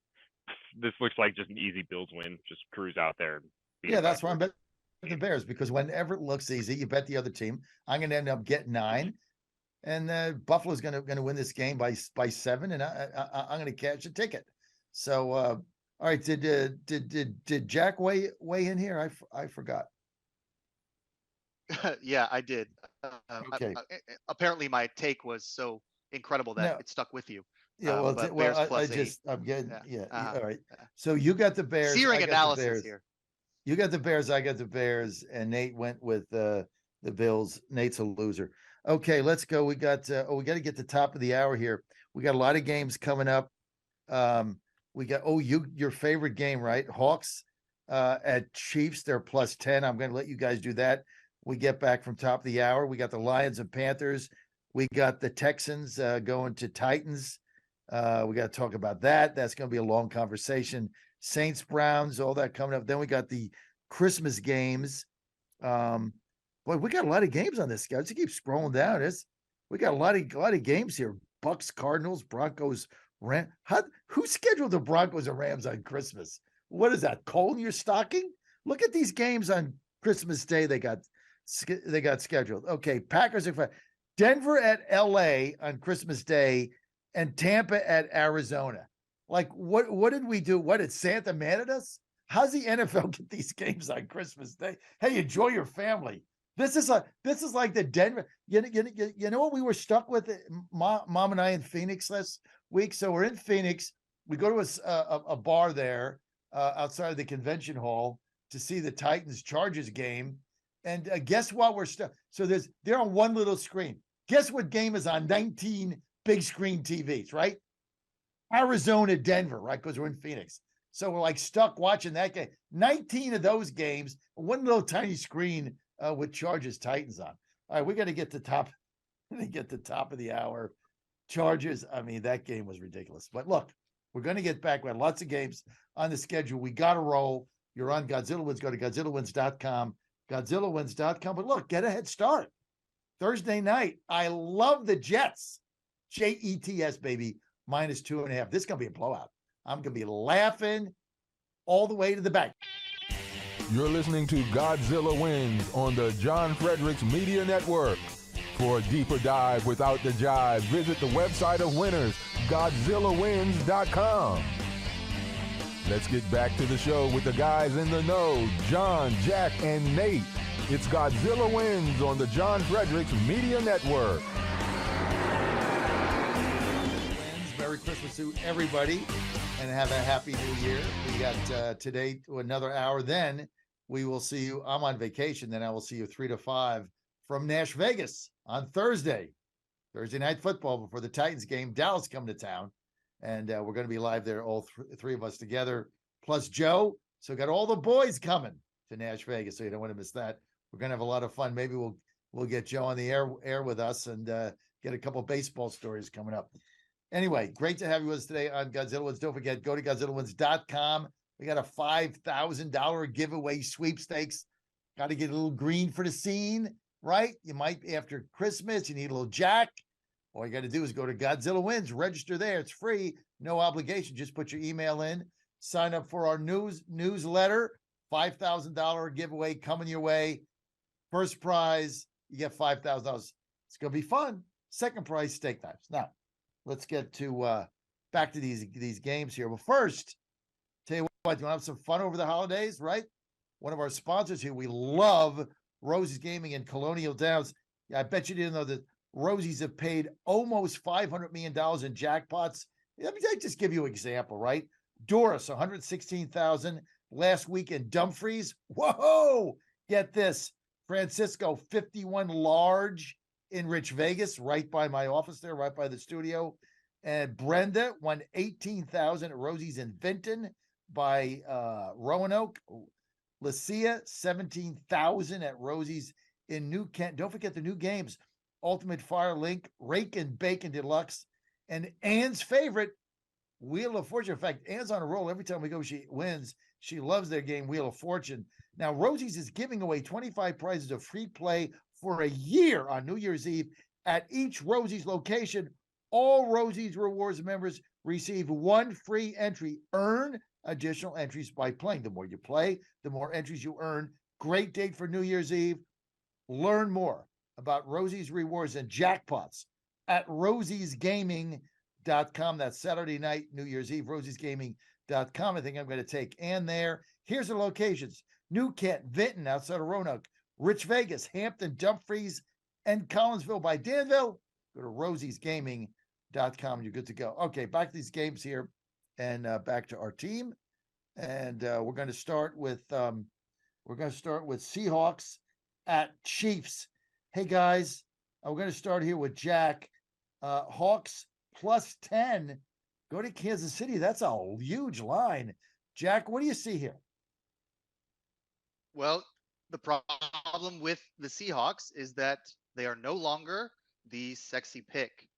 This looks like just an easy Bills win. Just cruise out there. Yeah, that's why I'm betting the Bears, because whenever it looks easy, you bet the other team. I'm going to end up getting 9, and Buffalo's going to win this game by 7, and I'm going to catch a ticket. So, all right, did Jack weigh in here? I forgot. Yeah, I did. Okay. Apparently, my take was so incredible that No. it stuck with you. Yeah, well, But well, Bears plus 8. I'm getting, Yeah. all right. So you got the Bears. Searing I got analysis the Bears. here. You got the Bears. I got the Bears, and Nate went with the Bills. Nate's a loser. Okay, let's go. We got we got to get the top of the hour here. We got a lot of games coming up. We got your favorite game, right? Hawks at Chiefs. They're plus 10. I'm going to let you guys do that. We get back from top of the hour. We got the Lions and Panthers. We got the Texans going to Titans. We got to talk about that. That's going to be a long conversation. Saints, Browns, all that coming up. Then we got the Christmas games. Boy, we got a lot of games on this, guys. You keep scrolling down. We got a lot of games here. Bucks, Cardinals, Broncos, Rams. Who scheduled the Broncos and Rams on Christmas? What is that? Coal in your stocking? Look at these games on Christmas Day. They got scheduled. Okay, Packers are Denver at LA on Christmas Day, and Tampa at Arizona. Like, what did we do? What did Santa mad at us? How's the NFL get these games on Christmas Day? Hey, enjoy your family. This is like the Denver. You know what we were stuck with, Mom and I in Phoenix last week. So we're in Phoenix. We go to a bar there outside of the convention hall to see the Titans Chargers game. And guess what? We're stuck. So they're on one little screen. Guess what game is on 19 big screen TVs, right? Arizona, Denver, right? Because we're in Phoenix. So we're like stuck watching that game. 19 of those games, one little tiny screen with Chargers Titans on. All right, we got to get the top. Get the top of the hour. Chargers. I mean, that game was ridiculous. But look, we're going to get back. We had lots of games on the schedule. We got to roll. You're on Godzilla Wins. Go to GodzillaWins.com. GodzillaWins.com. But look, get a head start. Thursday night. I love the Jets. Jets, baby. Minus 2.5. This is going to be a blowout. I'm going to be laughing all the way to the bank. You're listening to Godzilla Wins on the John Fredericks Media Network. For a deeper dive without the jive, visit the website of winners, GodzillaWins.com. Let's get back to the show with the guys in the know, John, Jack, and Nate. It's Godzilla Wins on the John Fredericks Media Network. Merry Christmas to everybody, and have a happy new year. We got today to another hour. Then we will see you. I'm on vacation. Then I will see you 3 to 5 from Nash Vegas on Thursday night football before the Titans game. Dallas coming to town, and we're going to be live there, all three of us together, plus Joe. So got all the boys coming to Nash Vegas, so you don't want to miss that. We're going to have a lot of fun. Maybe we'll get Joe on the air with us and get a couple baseball stories coming up. Anyway, great to have you with us today on Godzilla Wins. Don't forget, go to GodzillaWins.com. We got a $5,000 giveaway sweepstakes. Got to get a little green for the scene, right? You might, after Christmas, you need a little jack. All you got to do is go to Godzilla Wins, register there. It's free, no obligation. Just put your email in, sign up for our newsletter. $5,000 giveaway coming your way. First prize, you get $5,000. It's going to be fun. Second prize, steak knives. Now, let's get to back to these games here. Well, first, tell you what, you want to have some fun over the holidays, right? One of our sponsors here, we love Rosie's Gaming in Colonial Downs. Yeah, I bet you didn't know that Rosie's have paid almost $500 million in jackpots. Let me just give you an example, right? Doris, $116,000 last week in Dumfries. Whoa! Get this. Francisco, 51 large in Rich Vegas, right by my office there, right by the studio. And Brenda won $18,000 at Rosie's in Vinton by Roanoke. Lucia, $17,000 at Rosie's in New Kent. Don't forget the new games, Ultimate Fire Link, Rake and Bacon Deluxe, and Ann's favorite, Wheel of Fortune. In fact, Ann's on a roll. Every time we go, she wins. She loves their game, Wheel of Fortune. Now, Rosie's is giving away 25 prizes of free play for a year on New Year's Eve at each Rosie's location. All Rosie's Rewards members receive one free entry. Earn additional entries by playing. The more you play, the more entries you earn. Great date for New Year's Eve. Learn more about Rosie's Rewards and jackpots at rosiesgaming.com. That's Saturday night, New Year's Eve, rosiesgaming.com. I think I'm going to take Ann there. Here's the locations. New Kent, Vinton, outside of Roanoke, Rich Vegas, Hampton, Dumfries, and Collinsville by Danville. Go to rosiesgaming.com. You're good to go. Okay, back to these games here and back to our team. And we're going to start with Seahawks at Chiefs. Hey guys, we're going to start here with Jack. Hawks plus 10. Go to Kansas City. That's a huge line. Jack, what do you see here? Well, the problem with the Seahawks is that they are no longer the sexy pick.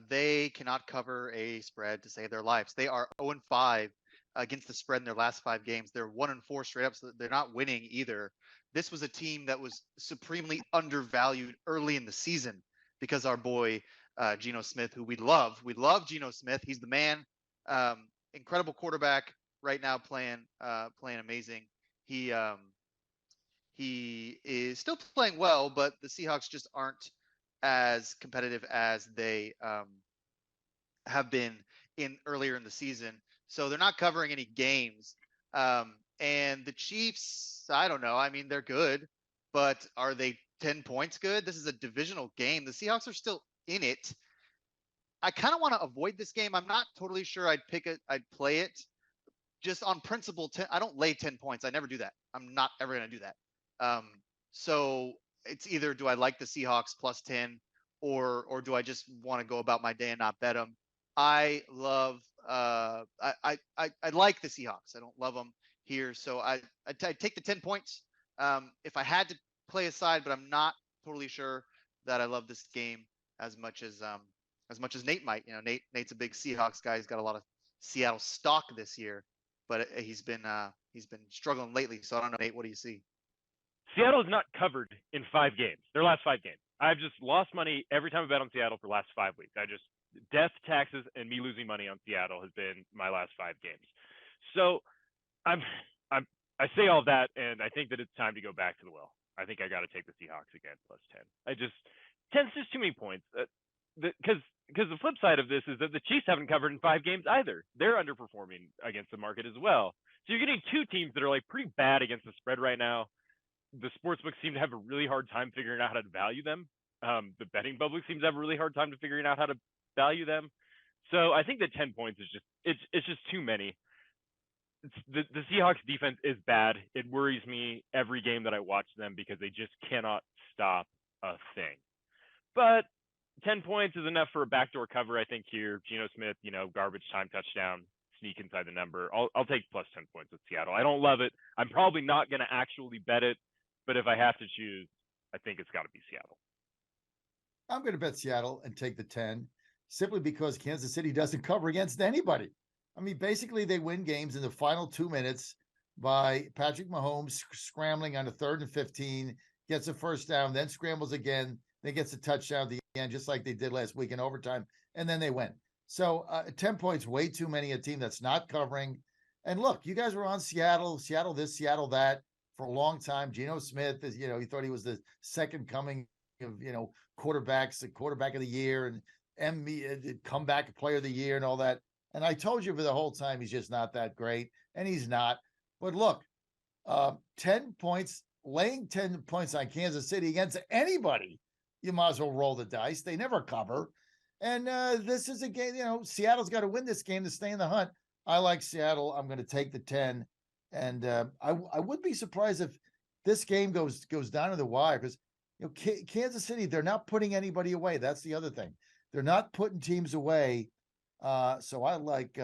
They cannot cover a spread to save their lives. They are 0-5 against the spread in their last 5 games. They're 1-4 straight up, so they're not winning either. This was a team that was supremely undervalued early in the season because our boy Geno Smith, who we love Geno Smith. He's the man. Incredible quarterback right now, playing amazing. He is still playing well, but the Seahawks just aren't as competitive as they have been earlier in the season. So they're not covering any games. And the Chiefs, I don't know. I mean, they're good, but are they 10 points good? This is a divisional game. The Seahawks are still in it. I kind of want to avoid this game. I'm not totally sure I'd play it just on principle. I don't lay 10 points. I never do that. I'm not ever going to do that. So it's either do I like the Seahawks plus 10 or do I just want to go about my day and not bet them? I love I like the Seahawks. I don't love them here. So I take the 10 points if I had to play a side, but I'm not totally sure that I love this game as much as Nate might. You know, Nate's a big Seahawks guy. He's got a lot of Seattle stock this year, but he's been struggling lately. So I don't know, Nate, what do you see? Seattle is not covered in 5 games. Their last 5 games. I've just lost money every time I bet on Seattle for the last 5 weeks. Death, taxes, and me losing money on Seattle has been my last 5 games. So I say all that, and I think that it's time to go back to the well. I think I got to take the Seahawks again plus 10. 10's just too many points. Because the flip side of this is that the Chiefs haven't covered in 5 games either. They're underperforming against the market as well. So you're getting 2 teams that are like pretty bad against the spread right now. The sportsbooks seem to have a really hard time figuring out how to value them. The betting public seems to have a really hard time to figuring out how to value them. So I think that 10 points is it's just too many. The Seahawks defense is bad. It worries me every game that I watch them because they just cannot stop a thing. But 10 points is enough for a backdoor cover, I think, here. Geno Smith, garbage time touchdown, sneak inside the number. I'll take plus 10 points with Seattle. I don't love it. I'm probably not going to actually bet it, but if I have to choose, I think it's got to be Seattle. I'm going to bet Seattle and take the 10 simply because Kansas City doesn't cover against anybody. I mean, basically, they win games in the final 2 minutes by Patrick Mahomes scrambling on a 3rd and 15, gets a first down, then scrambles again, then gets a touchdown at the end, just like they did last week in overtime, and then they win. So 10 points, way too many, a team that's not covering. And look, you guys were on Seattle this, Seattle that for a long time. Geno Smith is, he thought he was the second coming of, quarterbacks, the quarterback of the year and comeback player of the year and all that. And I told you for the whole time, he's just not that great. And he's not. But look, 10 points, laying 10 points on Kansas City against anybody, you might as well roll the dice. They never cover. And this is a game, Seattle's got to win this game to stay in the hunt. I like Seattle. I'm going to take the 10. And I would be surprised if this game goes down to the wire because, Kansas City, they're not putting anybody away. That's the other thing. They're not putting teams away. So I like.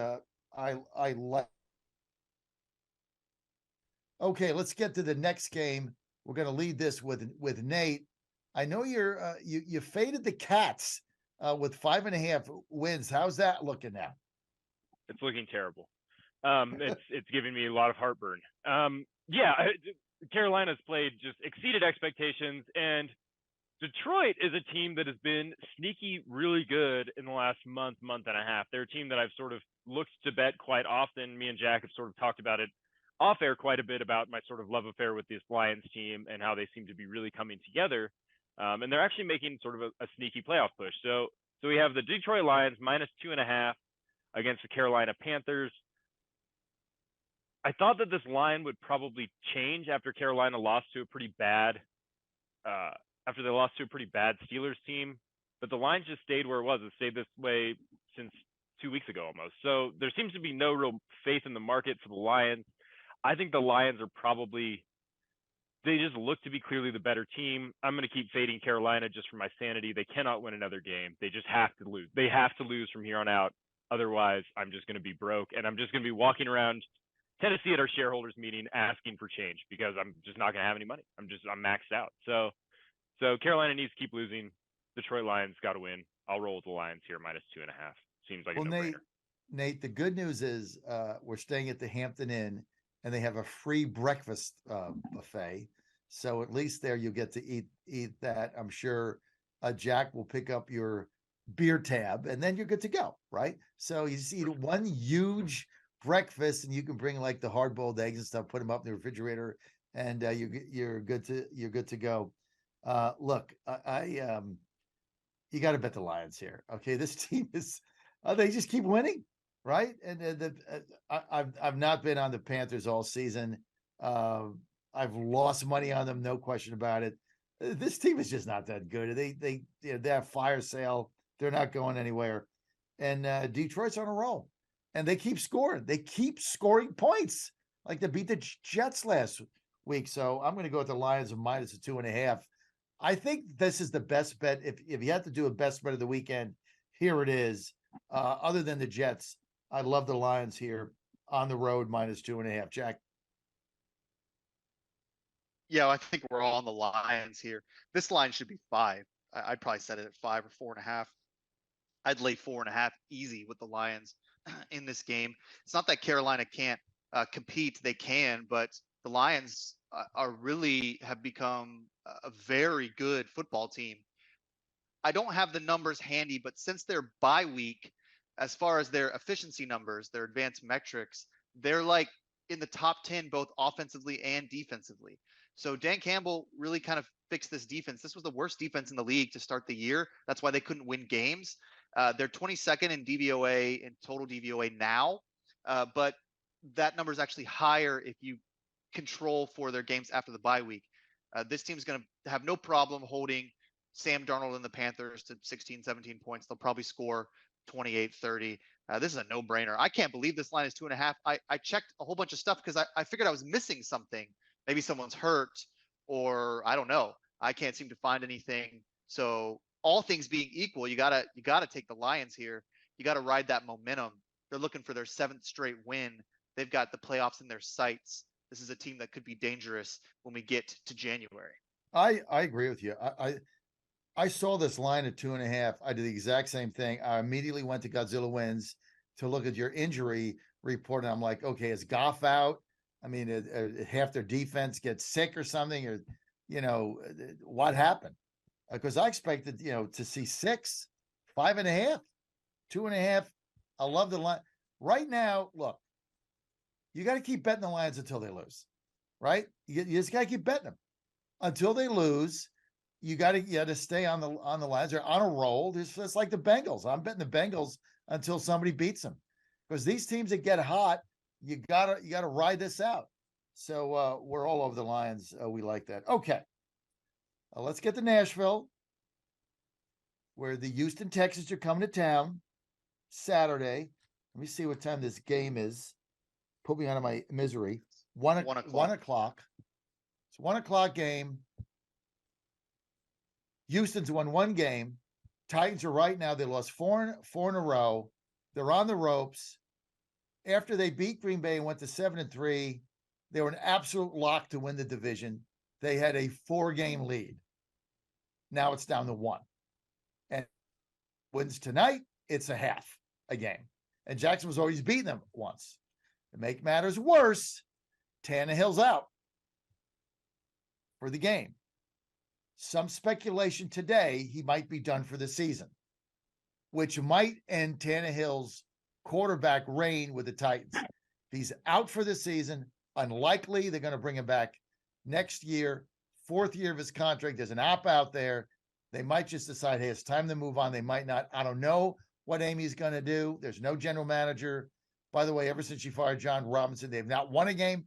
Okay, let's get to the next game. We're going to lead this with Nate. I know you faded the Cats with 5.5 wins. How's that looking now? It's looking terrible. It's giving me a lot of heartburn. Carolina's played just exceeded expectations, and Detroit is a team that has been sneaky really good in the last month and a half. They're a team that I've sort of looked to bet quite often. Me and Jack have sort of talked about it off air quite a bit about my sort of love affair with this Lions team and how they seem to be really coming together. And they're actually making sort of a sneaky playoff push. So we have the Detroit Lions minus 2.5 against the Carolina Panthers. I thought that this line would probably change after Carolina lost to a pretty bad after they lost to a pretty bad Steelers team, but the line just stayed where it was. It stayed this way since 2 weeks ago almost. So there seems to be no real faith in the market for the Lions. I think the Lions are probably, they just look to be clearly the better team. I'm going to keep fading Carolina just for my sanity. They cannot win another game. They just have to lose. They have to lose from here on out. Otherwise, I'm just going to be broke, and I'm just going to be walking around Tennessee at our shareholders meeting asking for change because I'm just not going to have any money. I'm maxed out. So Carolina needs to keep losing. Detroit Lions got to win. I'll roll with the Lions here, -2.5. Seems like a no-brainer. Nate, the good news is we're staying at the Hampton Inn, and they have a free breakfast buffet. So at least there you get to eat that. I'm sure Jack will pick up your beer tab, and then you're good to go, right? So you just eat one huge breakfast, and you can bring like the hard-boiled eggs and stuff, put them up in the refrigerator, and you're good to go. Look, you got to bet the Lions here. Okay, this team is they just keep winning, right? And I've not been on the Panthers all season. I've lost money on them, no question about it. This team is just not that good. They have fire sale. They're not going anywhere. And Detroit's on a roll, and they keep scoring. They keep scoring points, like they beat the Jets last week. So I'm going to go with the Lions of -2.5. I think this is the best bet. If you have to do a best bet of the weekend, here it is. Other than the Jets, I love the Lions here on the road -2.5. Jack. Yeah, I think we're all on the Lions here. This line should be 5. I'd probably set it at 5 or 4.5. I'd lay 4.5 easy with the Lions in this game. It's not that Carolina can't compete; they can, but the Lions are really have become a very good football team. I don't have the numbers handy, but since their bye week, as far as their efficiency numbers, their advanced metrics, they're like in the top 10 both offensively and defensively. So Dan Campbell really kind of fixed this defense. This was the worst defense in the league to start the year. That's why they couldn't win games. They're 22nd in DVOA, in total DVOA now, but that number is actually higher if you control for their games after the bye week. This team's going to have no problem holding Sam Darnold and the Panthers to 16, 17 points. They'll probably score 28, 30. This is a no-brainer. I can't believe this line is 2.5. I checked a whole bunch of stuff because I figured I was missing something. Maybe someone's hurt, or I don't know. I can't seem to find anything. So all things being equal, you gotta take the Lions here. You gotta ride that momentum. They're looking for their 7th straight win. They've got the playoffs in their sights. This is a team that could be dangerous when we get to January. I agree with you. I saw this line at 2.5. I did the exact same thing. I immediately went to Godzilla Wins to look at your injury report, and I'm like, okay, is Goff out? I mean, half their defense gets sick or something, or what happened? Because I expected to see 6, 5.5, 2.5. I love the line right now. Look, you got to keep betting the Lions until they lose, right? You just got to keep betting them until they lose. You got to stay on the Lions. They're on a roll. It's like the Bengals. I'm betting the Bengals until somebody beats them, because these teams that get hot, you gotta ride this out. So we're all over the Lions. We like that. Okay, let's get to Nashville, where the Houston Texans are coming to town Saturday. Let me see what time this game is. Put me out of my misery. 1 o'clock. 1 o'clock. It's 1 o'clock game. Houston's won 1 game. Titans are right now. They lost four in a row. They're on the ropes. After they beat Green Bay and went to 7-3, they were an absolute lock to win the division. They had a 4-game lead. Now it's down to 1. And wins tonight, it's a half a game. And Jackson was always beating them once. To make matters worse, Tannehill's out for the game. Some speculation today he might be done for the season, which might end Tannehill's quarterback reign with the Titans. If he's out for the season, unlikely they're going to bring him back next year, 4th year of his contract. There's an opt out there. They might just decide, hey, it's time to move on. They might not. I don't know what Amy's going to do. There's no general manager. By the way, ever since she fired John Robinson, they've not won a game.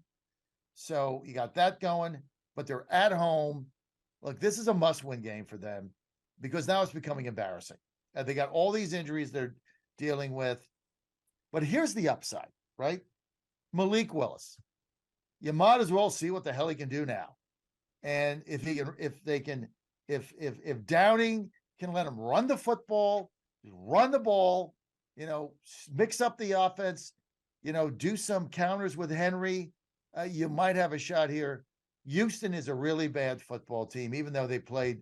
So you got that going, but they're at home. Look, this is a must-win game for them because now it's becoming embarrassing. They got all these injuries they're dealing with. But here's the upside, right? Malik Willis. You might as well see what the hell he can do now. And if Downing can let him run the football, run the ball, mix up the offense, do some counters with Henry, you might have a shot here. Houston is a really bad football team, even though they played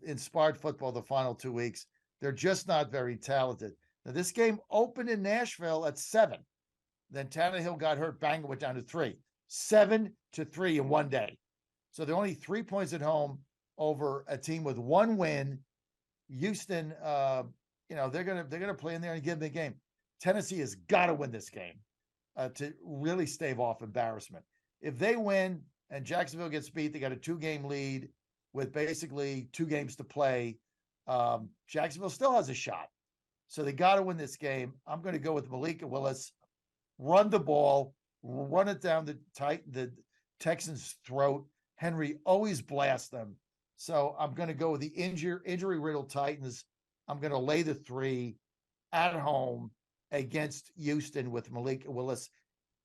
inspired football the final 2 weeks. They're just not very talented. Now, this game opened in Nashville at 7. Then Tannehill got hurt, bang, went down to 3. 7-3 in one day. So they're only 3 points at home over a team with 1 win. Houston, they're gonna play in there and give them the game. Tennessee has got to win this game to really stave off embarrassment. If they win and Jacksonville gets beat, they got a 2-game lead with basically 2 games to play. Jacksonville still has a shot. So they got to win this game. I'm going to go with Malik Willis. Run the ball, run it down the Texans' throat. Henry always blasts them. So I'm going to go with the injury-riddled Titans. I'm going to lay the 3 at home against Houston with Malik Willis.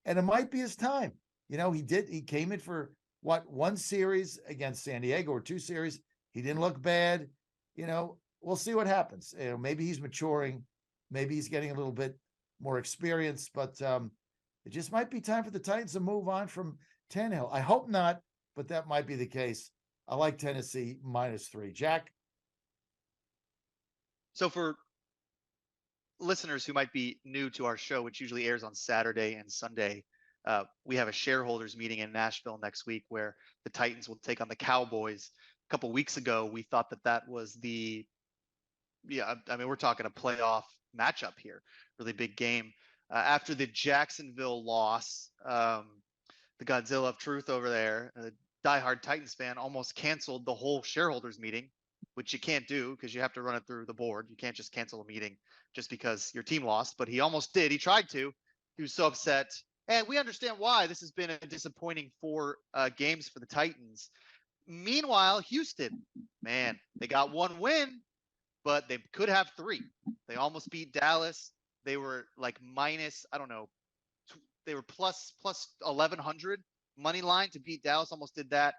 And it might be his time. He came in for 1 series against San Diego or 2 series. He didn't look bad. We'll see what happens. Maybe he's maturing. Maybe he's getting a little bit more experience, but it just might be time for the Titans to move on from Tannehill. I hope not, but that might be the case. I like Tennessee -3. Jack? So for listeners who might be new to our show, which usually airs on Saturday and Sunday, we have a shareholders meeting in Nashville next week where the Titans will take on the Cowboys. A couple weeks ago, we thought that was we're talking a playoff matchup here, really big game. After the Jacksonville loss, the Godzilla of Truth over there, the diehard Titans fan, almost canceled the whole shareholders meeting, which you can't do because you have to run it through the board. You can't just cancel a meeting just because your team lost, but he almost did. He tried to. He was so upset. And we understand why. This has been a disappointing 4 games for the Titans. Meanwhile, Houston, man, they got 1 win, but they could have 3. They almost beat Dallas. They were like minus, I don't know, they were plus 1,100 money line to beat Dallas, almost did that.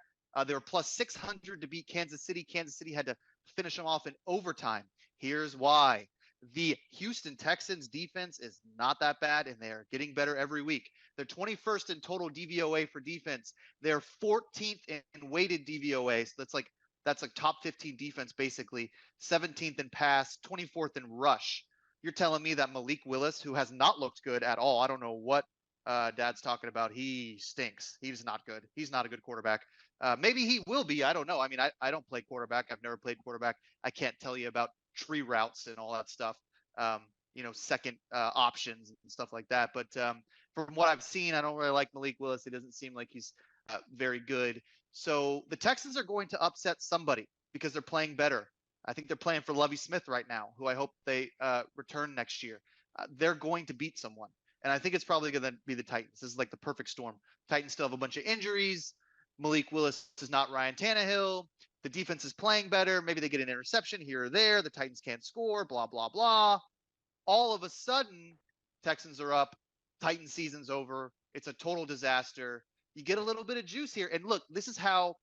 They were plus 600 to beat Kansas City. Kansas City had to finish them off in overtime. Here's why. The Houston Texans defense is not that bad, and they're getting better every week. They're 21st in total DVOA for defense. They're 14th in weighted DVOA. So that's like top 15 defense, basically. 17th in pass, 24th in rush. You're telling me that Malik Willis, who has not looked good at all, I don't know what Dad's talking about. He stinks. He's not good. He's not a good quarterback. Maybe he will be. I don't know. I mean, I don't play quarterback. I've never played quarterback. I can't tell you about tree routes and all that stuff. Second options and stuff like that. But from what I've seen, I don't really like Malik Willis. It doesn't seem like he's very good. So the Texans are going to upset somebody because they're playing better. I think they're playing for Lovie Smith right now, who I hope they return next year. They're going to beat someone. And I think it's probably going to be the Titans. This is like the perfect storm. Titans still have a bunch of injuries. Malik Willis is not Ryan Tannehill. The defense is playing better. Maybe they get an interception here or there. The Titans can't score, blah, blah, blah. All of a sudden, Texans are up. Titans season's over. It's a total disaster. You get a little bit of juice here. And look, this is how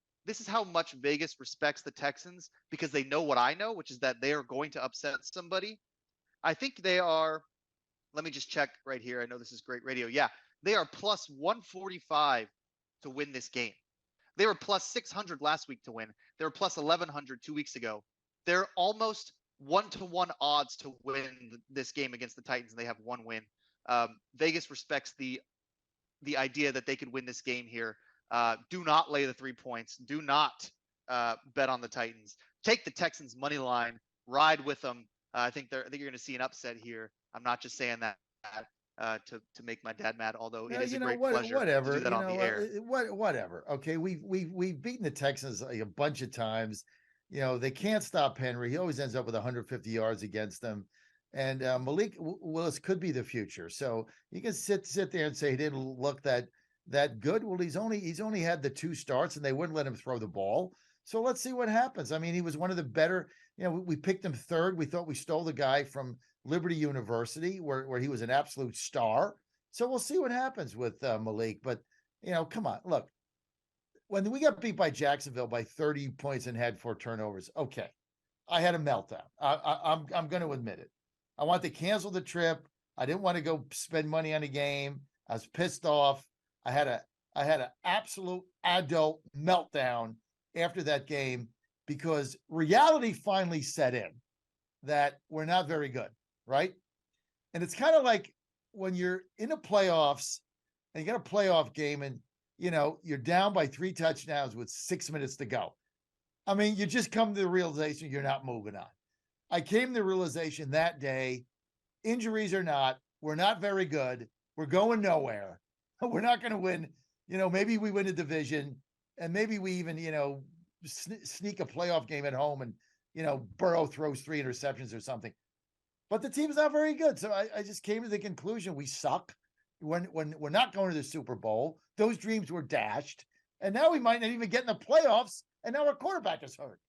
much Vegas respects the Texans, because they know what I know, which is that they are going to upset somebody. I think they are, let me just check right here. I know this is great radio. Yeah, they are plus 145 to win this game. They were plus 600 last week to win. They were plus 1,100 2 weeks ago. They're almost 1-to-1 odds to win this game against the Titans, and they have 1 win. Vegas respects the idea that they could win this game here. Do not lay the 3 points. Do not bet on the Titans. Take the Texans money line. Ride with them. I think you're going to see an upset here. I'm not just saying that to make my dad mad, although it is a great pleasure to do that on the air. Whatever. Okay, we've beaten the Texans a bunch of times. They can't stop Henry. He always ends up with 150 yards against them. And Malik Willis could be the future. So you can sit there and say he didn't look that good. Well, he's only had the 2 starts, and they wouldn't let him throw the ball. So let's see what happens. I mean, he was one of the better, we picked him third. We thought we stole the guy from Liberty University where he was an absolute star. So we'll see what happens with Malik. But, come on, look, when we got beat by Jacksonville by 30 points and had 4 turnovers, okay, I had a meltdown. I'm going to admit it. I want to cancel the trip. I didn't want to go spend money on a game. I was pissed off. I had an absolute adult meltdown after that game because reality finally set in that we're not very good, right? And it's kind of like when you're in the playoffs and you got a playoff game and, you're down by 3 touchdowns with 6 minutes to go. I mean, you just come to the realization you're not moving on. I came to the realization that day, injuries or not, we're not very good. We're going nowhere. We're not going to win. Maybe we win a division and maybe we even, sneak a playoff game at home and, Burrow throws 3 interceptions or something. But the team's not very good. So I just came to the conclusion we suck. When we're not going to the Super Bowl, those dreams were dashed. And now we might not even get in the playoffs. And now our quarterback is hurt.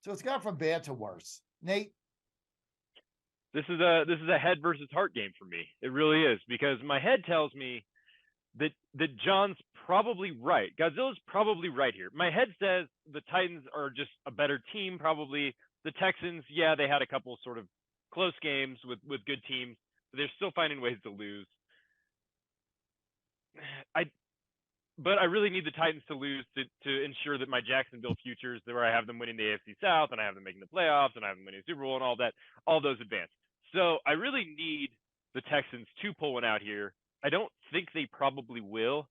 So it's gone from bad to worse. Nate? This is a head versus heart game for me. It really is, because my head tells me that John's probably right. Godzilla's probably right here. My head says the Titans are just a better team, probably. The Texans, yeah, they had a couple sort of close games with good teams, but they're still finding ways to lose. But I really need the Titans to lose to ensure that my Jacksonville futures, where I have them winning the AFC South and I have them making the playoffs and I have them winning the Super Bowl and all those advance. So I really need the Texans to pull one out here. I don't think they probably will,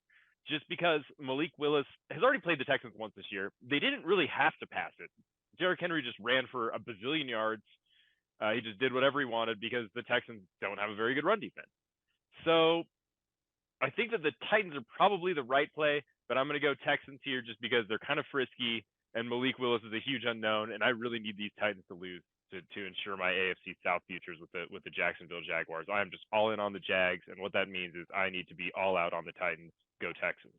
just because Malik Willis has already played the Texans once this year. They didn't really have to pass it. Derrick Henry just ran for a bazillion yards. He just did whatever he wanted because the Texans don't have a very good run defense. So I think that the Titans are probably the right play, but I'm going to go Texans here just because they're kind of frisky and Malik Willis is a huge unknown, and I really need these Titans to lose to ensure my AFC South futures with the Jacksonville Jaguars. I am just all in on the Jags, and what that means is I need to be all out on the Titans. Go Texans.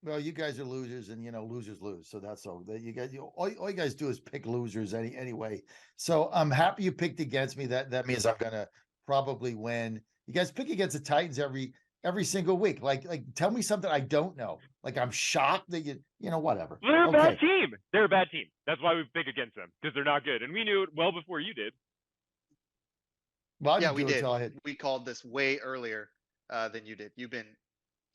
Well, you guys are losers, and losers lose. So that's all. You guys, all you guys do is pick losers anyway. So I'm happy you picked against me. That means I'm gonna probably win. You guys pick against the Titans every single week. Like tell me something I don't know. Like I'm shocked that whatever. Well, they're a bad team. They're a bad team. That's why we pick against them, because they're not good, and we knew it well before you did. Well, yeah, we did. We called this way earlier than you did. You've been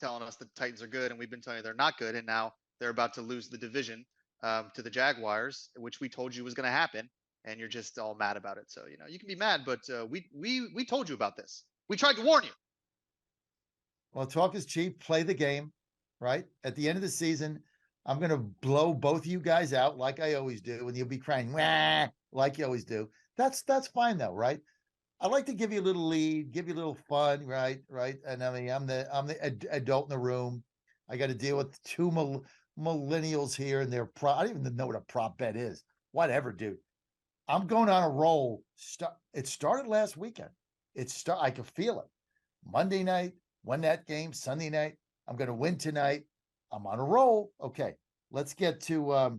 telling us the Titans are good, and we've been telling you they're not good, and now they're about to lose the division to the Jaguars, which we told you was going to happen, and you're just all mad about it. So you can be mad, but we told you about this. We tried to warn you. Well, talk is cheap. Play the game, right? At the end of the season, I'm going to blow both of you guys out like I always do, and you'll be crying, wah, like you always do. That's fine though, right? I like to give you a little lead, give you a little fun, right? And I mean, I'm the adult in the room. I got to deal with 2 millennials here, and they're I don't even know what a prop bet is. Whatever, dude. I'm going on a roll. It started last weekend. I can feel it. Monday night, won that game. Sunday night, I'm going to win tonight. I'm on a roll. Okay, let's get to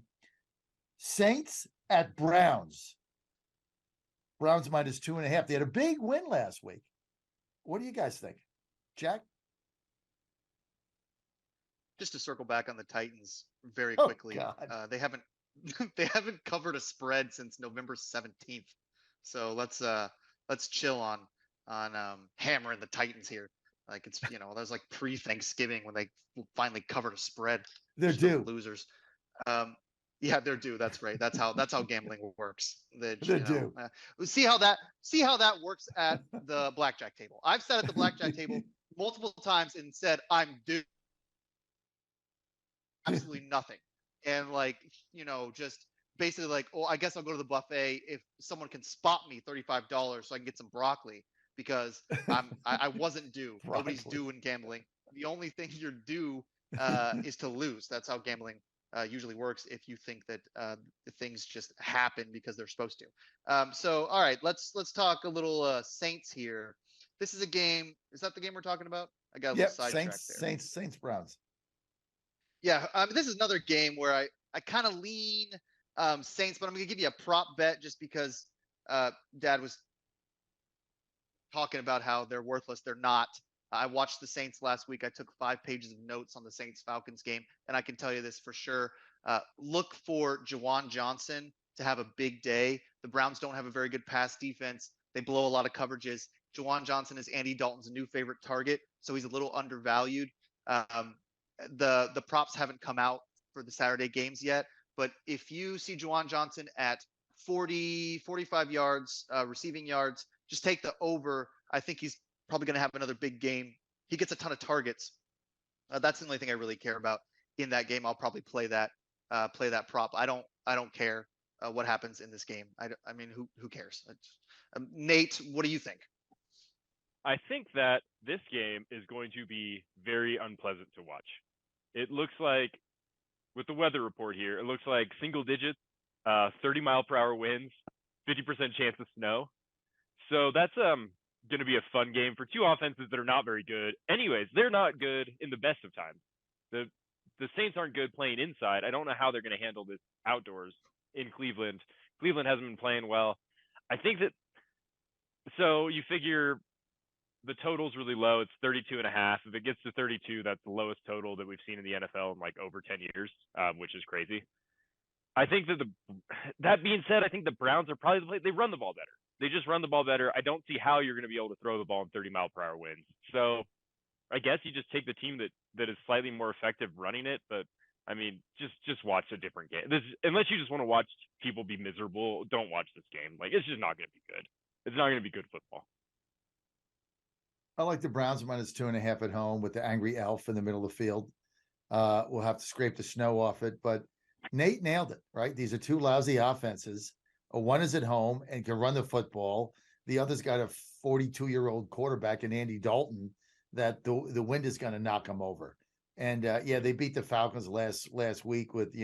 Saints at Browns. Browns minus 2.5. They had a big win last week. What do you guys think? Jack? Just to circle back on the Titans very quickly. They haven't they haven't covered a spread since November 17th. So let's chill on hammering the Titans here. Like it's that was like pre-Thanksgiving when they finally covered a spread. They're due. Losers. Yeah, they're due. That's right. That's how gambling works. They're due. See how that works at the blackjack table. I've sat at the blackjack table multiple times and said I'm due absolutely nothing, and just basically like, oh, I guess I'll go to the buffet if someone can spot me $35 so I can get some broccoli because I wasn't due. Nobody's due in gambling. The only thing you're due is to lose. That's how gambling usually works, if you think that things just happen because they're supposed to. So, all right, let's talk a little Saints here. This is a game. Is that the game we're talking about? I got a little sidetracked there. Saints Browns. Yeah, this is another game where I kind of lean Saints, but I'm going to give you a prop bet just because Dad was talking about how they're worthless. They're not. I watched the Saints last week. I took 5 pages of notes on the Saints-Falcons game, and I can tell you this for sure. Look for Juwan Johnson to have a big day. The Browns don't have a very good pass defense. They blow a lot of coverages. Juwan Johnson is Andy Dalton's new favorite target, so he's a little undervalued. The props haven't come out for the Saturday games yet, but if you see Juwan Johnson at 40, 45 yards, receiving yards, just take the over. I think he's probably going to have another big game. He gets a ton of targets. That's the only thing I really care about in that game. I'll probably play that prop. I don't care what happens in this game. I mean, who cares? Nate, what do you think? I think that this game is going to be very unpleasant to watch. It looks like, with the weather report here, it looks like single digits, 30-mile-per-hour winds, 50% chance of snow. So that's going to be a fun game for two offenses that are not very good. Anyways, they're not good in the best of times. The Saints aren't good playing inside. I don't know how they're going to handle this outdoors in Cleveland. Cleveland hasn't been playing well. I think that, so you figure the total's really low. It's 32.5. If it gets to 32, that's the lowest total that we've seen in the NFL in like over 10 years, which is crazy. I think that that being said, I think the Browns are probably they run the ball better. They just run the ball better. I don't see how you're going to be able to throw the ball in 30-mile-per-hour winds. So I guess you just take the team that is slightly more effective running it. But I mean, just watch a different game. Unless you just want to watch people be miserable, don't watch this game. Like, it's just not going to be good. It's not going to be good football. I like the Browns -2.5 at home with the angry elf in the middle of the field. We'll have to scrape the snow off it, but Nate nailed it, right? These are two lousy offenses. One is at home and can run the football. The other's got a 42-year-old quarterback in Andy Dalton that the wind is going to knock him over. And they beat the Falcons last week with,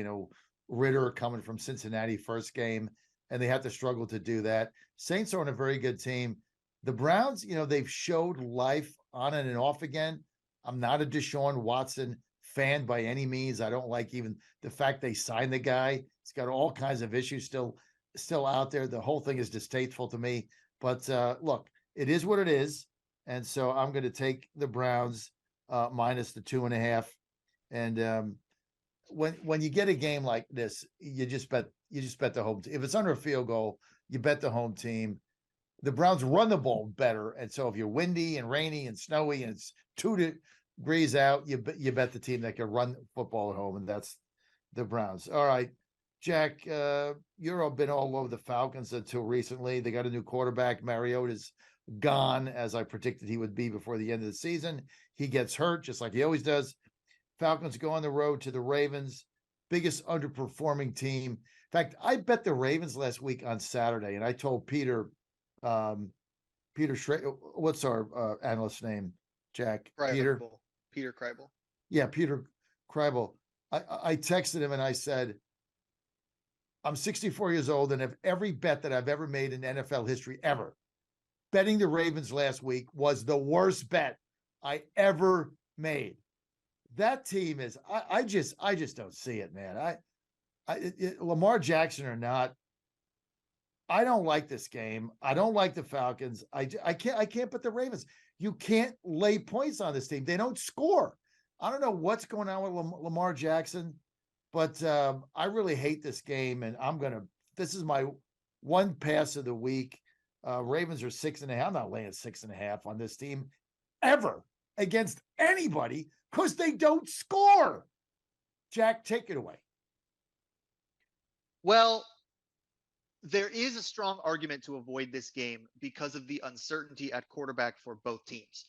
Ritter coming from Cincinnati first game, and they had to struggle to do that. Saints are on a very good team. The Browns, they've showed life on and off again. I'm not a Deshaun Watson fan by any means. I don't like even the fact they signed the guy. He's got all kinds of issues still out there. The whole thing is distasteful to me. But look, it is what it is. And so I'm going to take the Browns -2.5. And when you get a game like this, you just bet the home team. If it's under a field goal, you bet the home team. The Browns run the ball better. And so if you're windy and rainy and snowy and it's 2 degrees out, you bet the team that can run football at home, and that's the Browns. All right, Jack, you've been all over the Falcons until recently. They got a new quarterback. Mariota's gone, as I predicted he would be before the end of the season. He gets hurt, just like he always does. Falcons go on the road to the Ravens, biggest underperforming team. In fact, I bet the Ravens last week on Saturday, and I told Peter what's our analyst name, Jack? Peter Kreibel. Yeah, Peter Kreibel. I texted him and I said, I'm 64 years old, and if every bet that I've ever made in NFL history ever, betting the Ravens last week was the worst bet I ever made. That team is, I just don't see it, man. Lamar Jackson or not, I don't like this game. I don't like the Falcons. I can't bet the Ravens. You can't lay points on this team. They don't score. I don't know what's going on with Lamar Jackson, but I really hate this game, and this is my one pass of the week. Ravens are 6.5. I'm not laying 6.5 on this team ever against anybody because they don't score. Jack, take it away. Well, there is a strong argument to avoid this game because of the uncertainty at quarterback for both teams.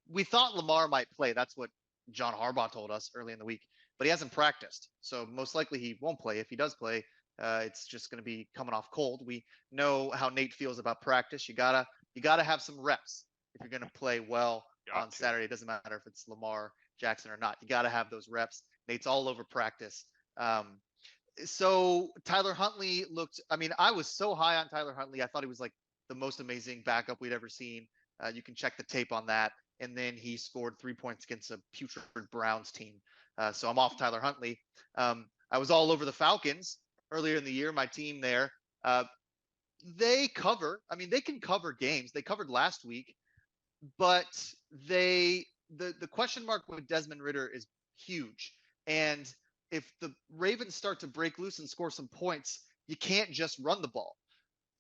We thought Lamar might play. That's what John Harbaugh told us early in the week, but he hasn't practiced. So most likely he won't play. If he does play, it's just going to be coming off cold. We know how Nate feels about practice. You gotta have some reps if you're going to play well on Saturday. It doesn't matter if it's Lamar Jackson or not. You got to have those reps. Nate's all over practice. So Tyler Huntley I was so high on Tyler Huntley. I thought he was like the most amazing backup we'd ever seen. You can check the tape on that. And then he scored 3 points against a putrid Browns team. So I'm off Tyler Huntley. I was all over the Falcons. earlier in the year, my team there, they cover. I mean, they can cover games. They covered last week, but the question mark with Desmond Ridder is huge. And if the Ravens start to break loose and score some points, you can't just run the ball.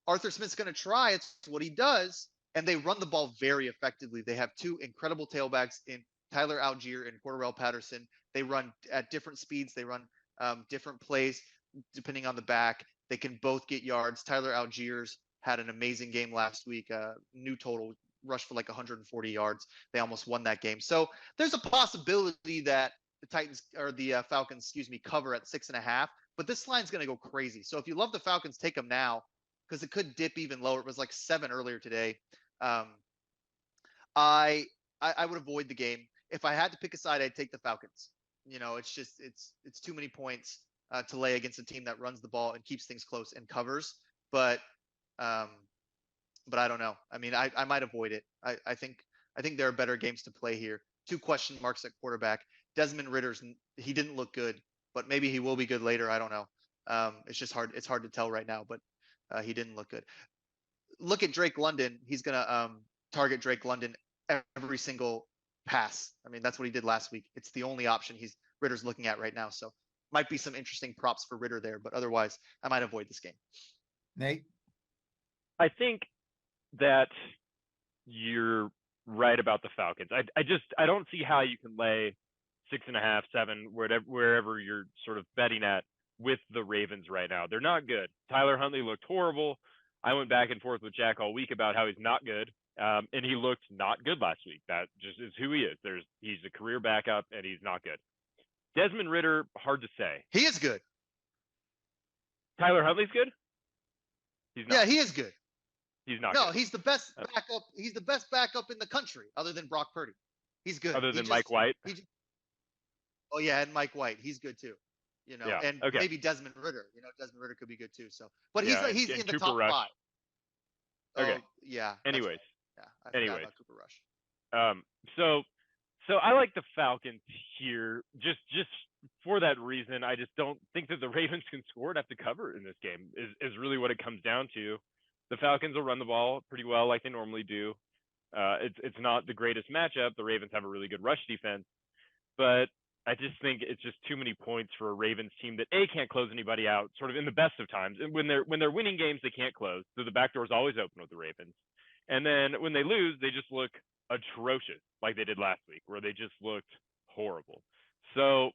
Arthur Smith's going to try. It's what he does. And they run the ball very effectively. They have two incredible tailbacks in Tyler Algier and Cordarrelle Patterson. They run at different speeds. They run different plays depending on the back. They can both get yards. Tyler Algiers had an amazing game last week. New total, rushed for like 140 yards. They almost won that game. So there's a possibility that the Titans or the Falcons, cover at 6.5. But this line's going to go crazy. So if you love the Falcons, take them now because it could dip even lower. It was like 7 earlier today. I would avoid the game. If I had to pick a side, I'd take the Falcons. It's just it's too many points to lay against a team that runs the ball and keeps things close and covers. But I don't know. I mean, I might avoid it. I think there are better games to play here. 2 question marks at quarterback. Desmond Ridder's, he didn't look good, but maybe he will be good later. I don't know. It's just hard. It's hard to tell right now, but he didn't look good. Look at Drake London. He's going to target Drake London every single pass. I mean, that's what he did last week. It's the only option Ridder's looking at right now. So might be some interesting props for Ridder there, but otherwise I might avoid this game. Nate? I think that you're right about the Falcons. I don't see how you can lay 6.5, 7, wherever you're sort of betting at with the Ravens right now. They're not good. Tyler Huntley looked horrible. I went back and forth with Jack all week about how he's not good. And he looked not good last week. That just is who he is. He's a career backup and he's not good. Desmond Ridder, hard to say. He is good. Tyler Huntley's good? He's not. Yeah, he is good. He's not No, good. he's the best backup. He's the best backup in the country other than Brock Purdy. He's good. Other than Mike White? Oh, yeah, and Mike White. He's good too. Yeah, and okay. maybe Desmond Ridder. Desmond Ridder could be good too. So, but he's in the Cooper top Rush. 5. Okay. Oh, yeah. Anyways. Right. Yeah. I forgot about Cooper Rush. So I like the Falcons here just for that reason. I just don't think that the Ravens can score enough to cover in this game is really what it comes down to. The Falcons will run the ball pretty well like they normally do. It's not the greatest matchup. The Ravens have a really good rush defense, but I just think it's just too many points for a Ravens team that can't close anybody out sort of in the best of times. And when they're winning games, they can't close. So the back door is always open with the Ravens. And then when they lose, they just look atrocious like they did last week, where they just looked horrible. So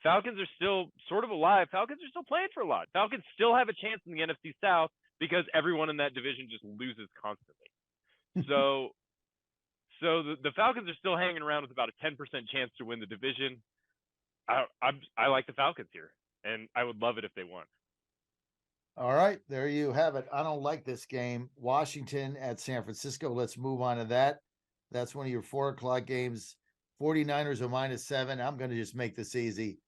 Falcons are still sort of alive. Falcons are still playing for a lot. Falcons still have a chance in the NFC South because everyone in that division just loses constantly. So the Falcons are still hanging around with about a 10% chance to win the division. I like the Falcons here, and I would love it if they won. All right, there you have it. I don't like this game. Washington at San Francisco. Let's move on to that. That's one of your 4:00 games. 49ers are -7. I'm going to just make this easy.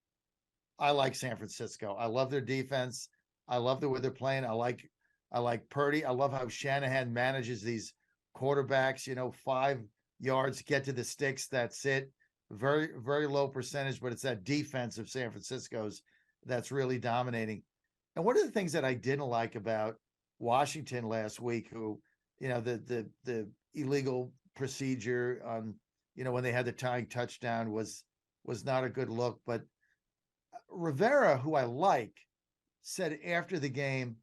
I like San Francisco. I love their defense. I love the way they're playing. I like Purdy. I love how Shanahan manages these quarterbacks, 5 yards, get to the sticks. That's it. Very, very low percentage, but it's that defense of San Francisco's that's really dominating. And one of the things that I didn't like about Washington last week, who, the illegal procedure on, when they had the tying touchdown was not a good look. But Rivera, who I like, said after the game,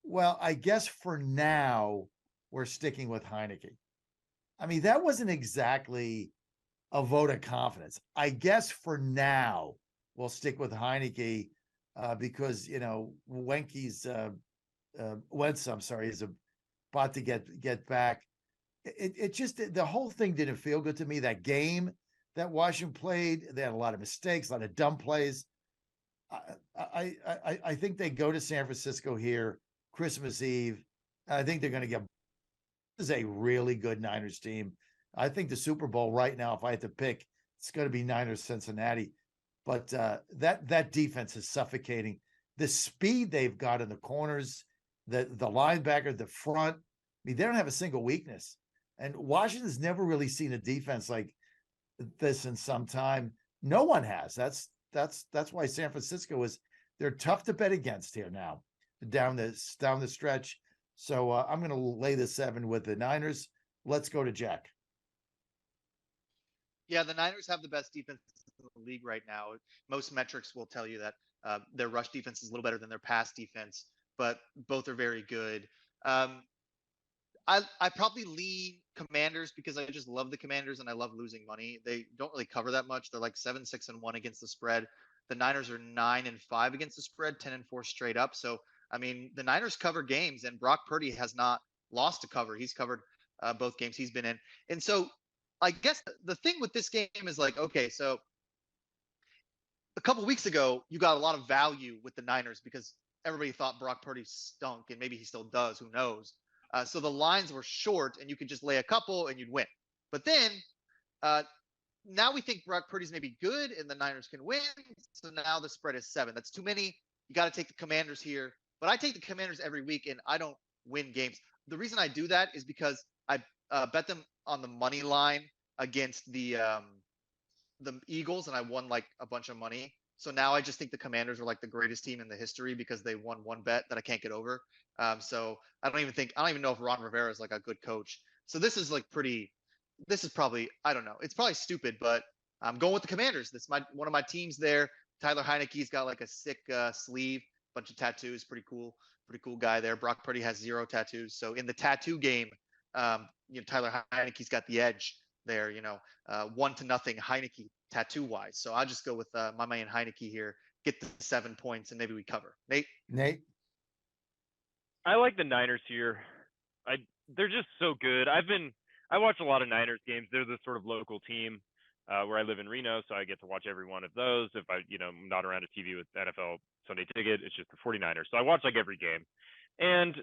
well, I guess for now we're sticking with Heineke. I mean, that wasn't exactly a vote of confidence. I guess for now we'll stick with Heineke because, Wentz, is about to get back. It just, the whole thing didn't feel good to me. That game that Washington played, they had a lot of mistakes, a lot of dumb plays. I think they go to San Francisco here Christmas Eve. I think they're going to get. This is a really good Niners team. I think the Super Bowl right now, if I had to pick, it's going to be Niners Cincinnati. But that defense is suffocating. The speed they've got in the corners, the linebacker, the front. I mean, they don't have a single weakness. And Washington's never really seen a defense like this in some time. No one has. That's why San Francisco is They're tough to bet against here now down the stretch. So I'm going to lay the 7 with the Niners. Let's go to Jack. Yeah, the Niners have the best defense in the league right now. Most metrics will tell you that their rush defense is a little better than their pass defense, but both are very good. I probably lean Commanders because I just love the Commanders and I love losing money. They don't really cover that much. They're like 7-6-1 against the spread. The Niners are 9-5 against the spread, 10-4 straight up. So I mean, the Niners cover games, and Brock Purdy has not lost to cover. He's covered both games he's been in, and so I guess the thing with this game is like, okay, so a couple weeks ago you got a lot of value with the Niners because everybody thought Brock Purdy stunk, and maybe he still does. Who knows? So the lines were short, and you could just lay a couple and you'd win. But then now we think Brock Purdy's maybe good, and the Niners can win. So now the spread is 7. That's too many. You got to take the Commanders here. But I take the Commanders every week, and I don't win games. The reason I do that is because I bet them on the money line against the Eagles, and I won like a bunch of money. So now I just think the Commanders are like the greatest team in the history because they won one bet that I can't get over. So I don't even know if Ron Rivera is like a good coach. So this is probably, I don't know. It's probably stupid, but I'm going with the Commanders. This is one of my teams there. Tyler Heineke's got like a sick sleeve, bunch of tattoos. Pretty cool guy there. Brock Purdy has 0 tattoos. So in the tattoo game, Tyler Heineke's got the edge there, 1-0 Heineke tattoo wise. So I'll just go with my man Heineke here, get the 7 points, and maybe we cover. Nate? I like the Niners here. They're just so good. I watch a lot of Niners games. They're the sort of local team where I live in Reno, so I get to watch every one of those. If I'm not around a TV with NFL Sunday Ticket, it's just the 49ers. So I watch like every game. And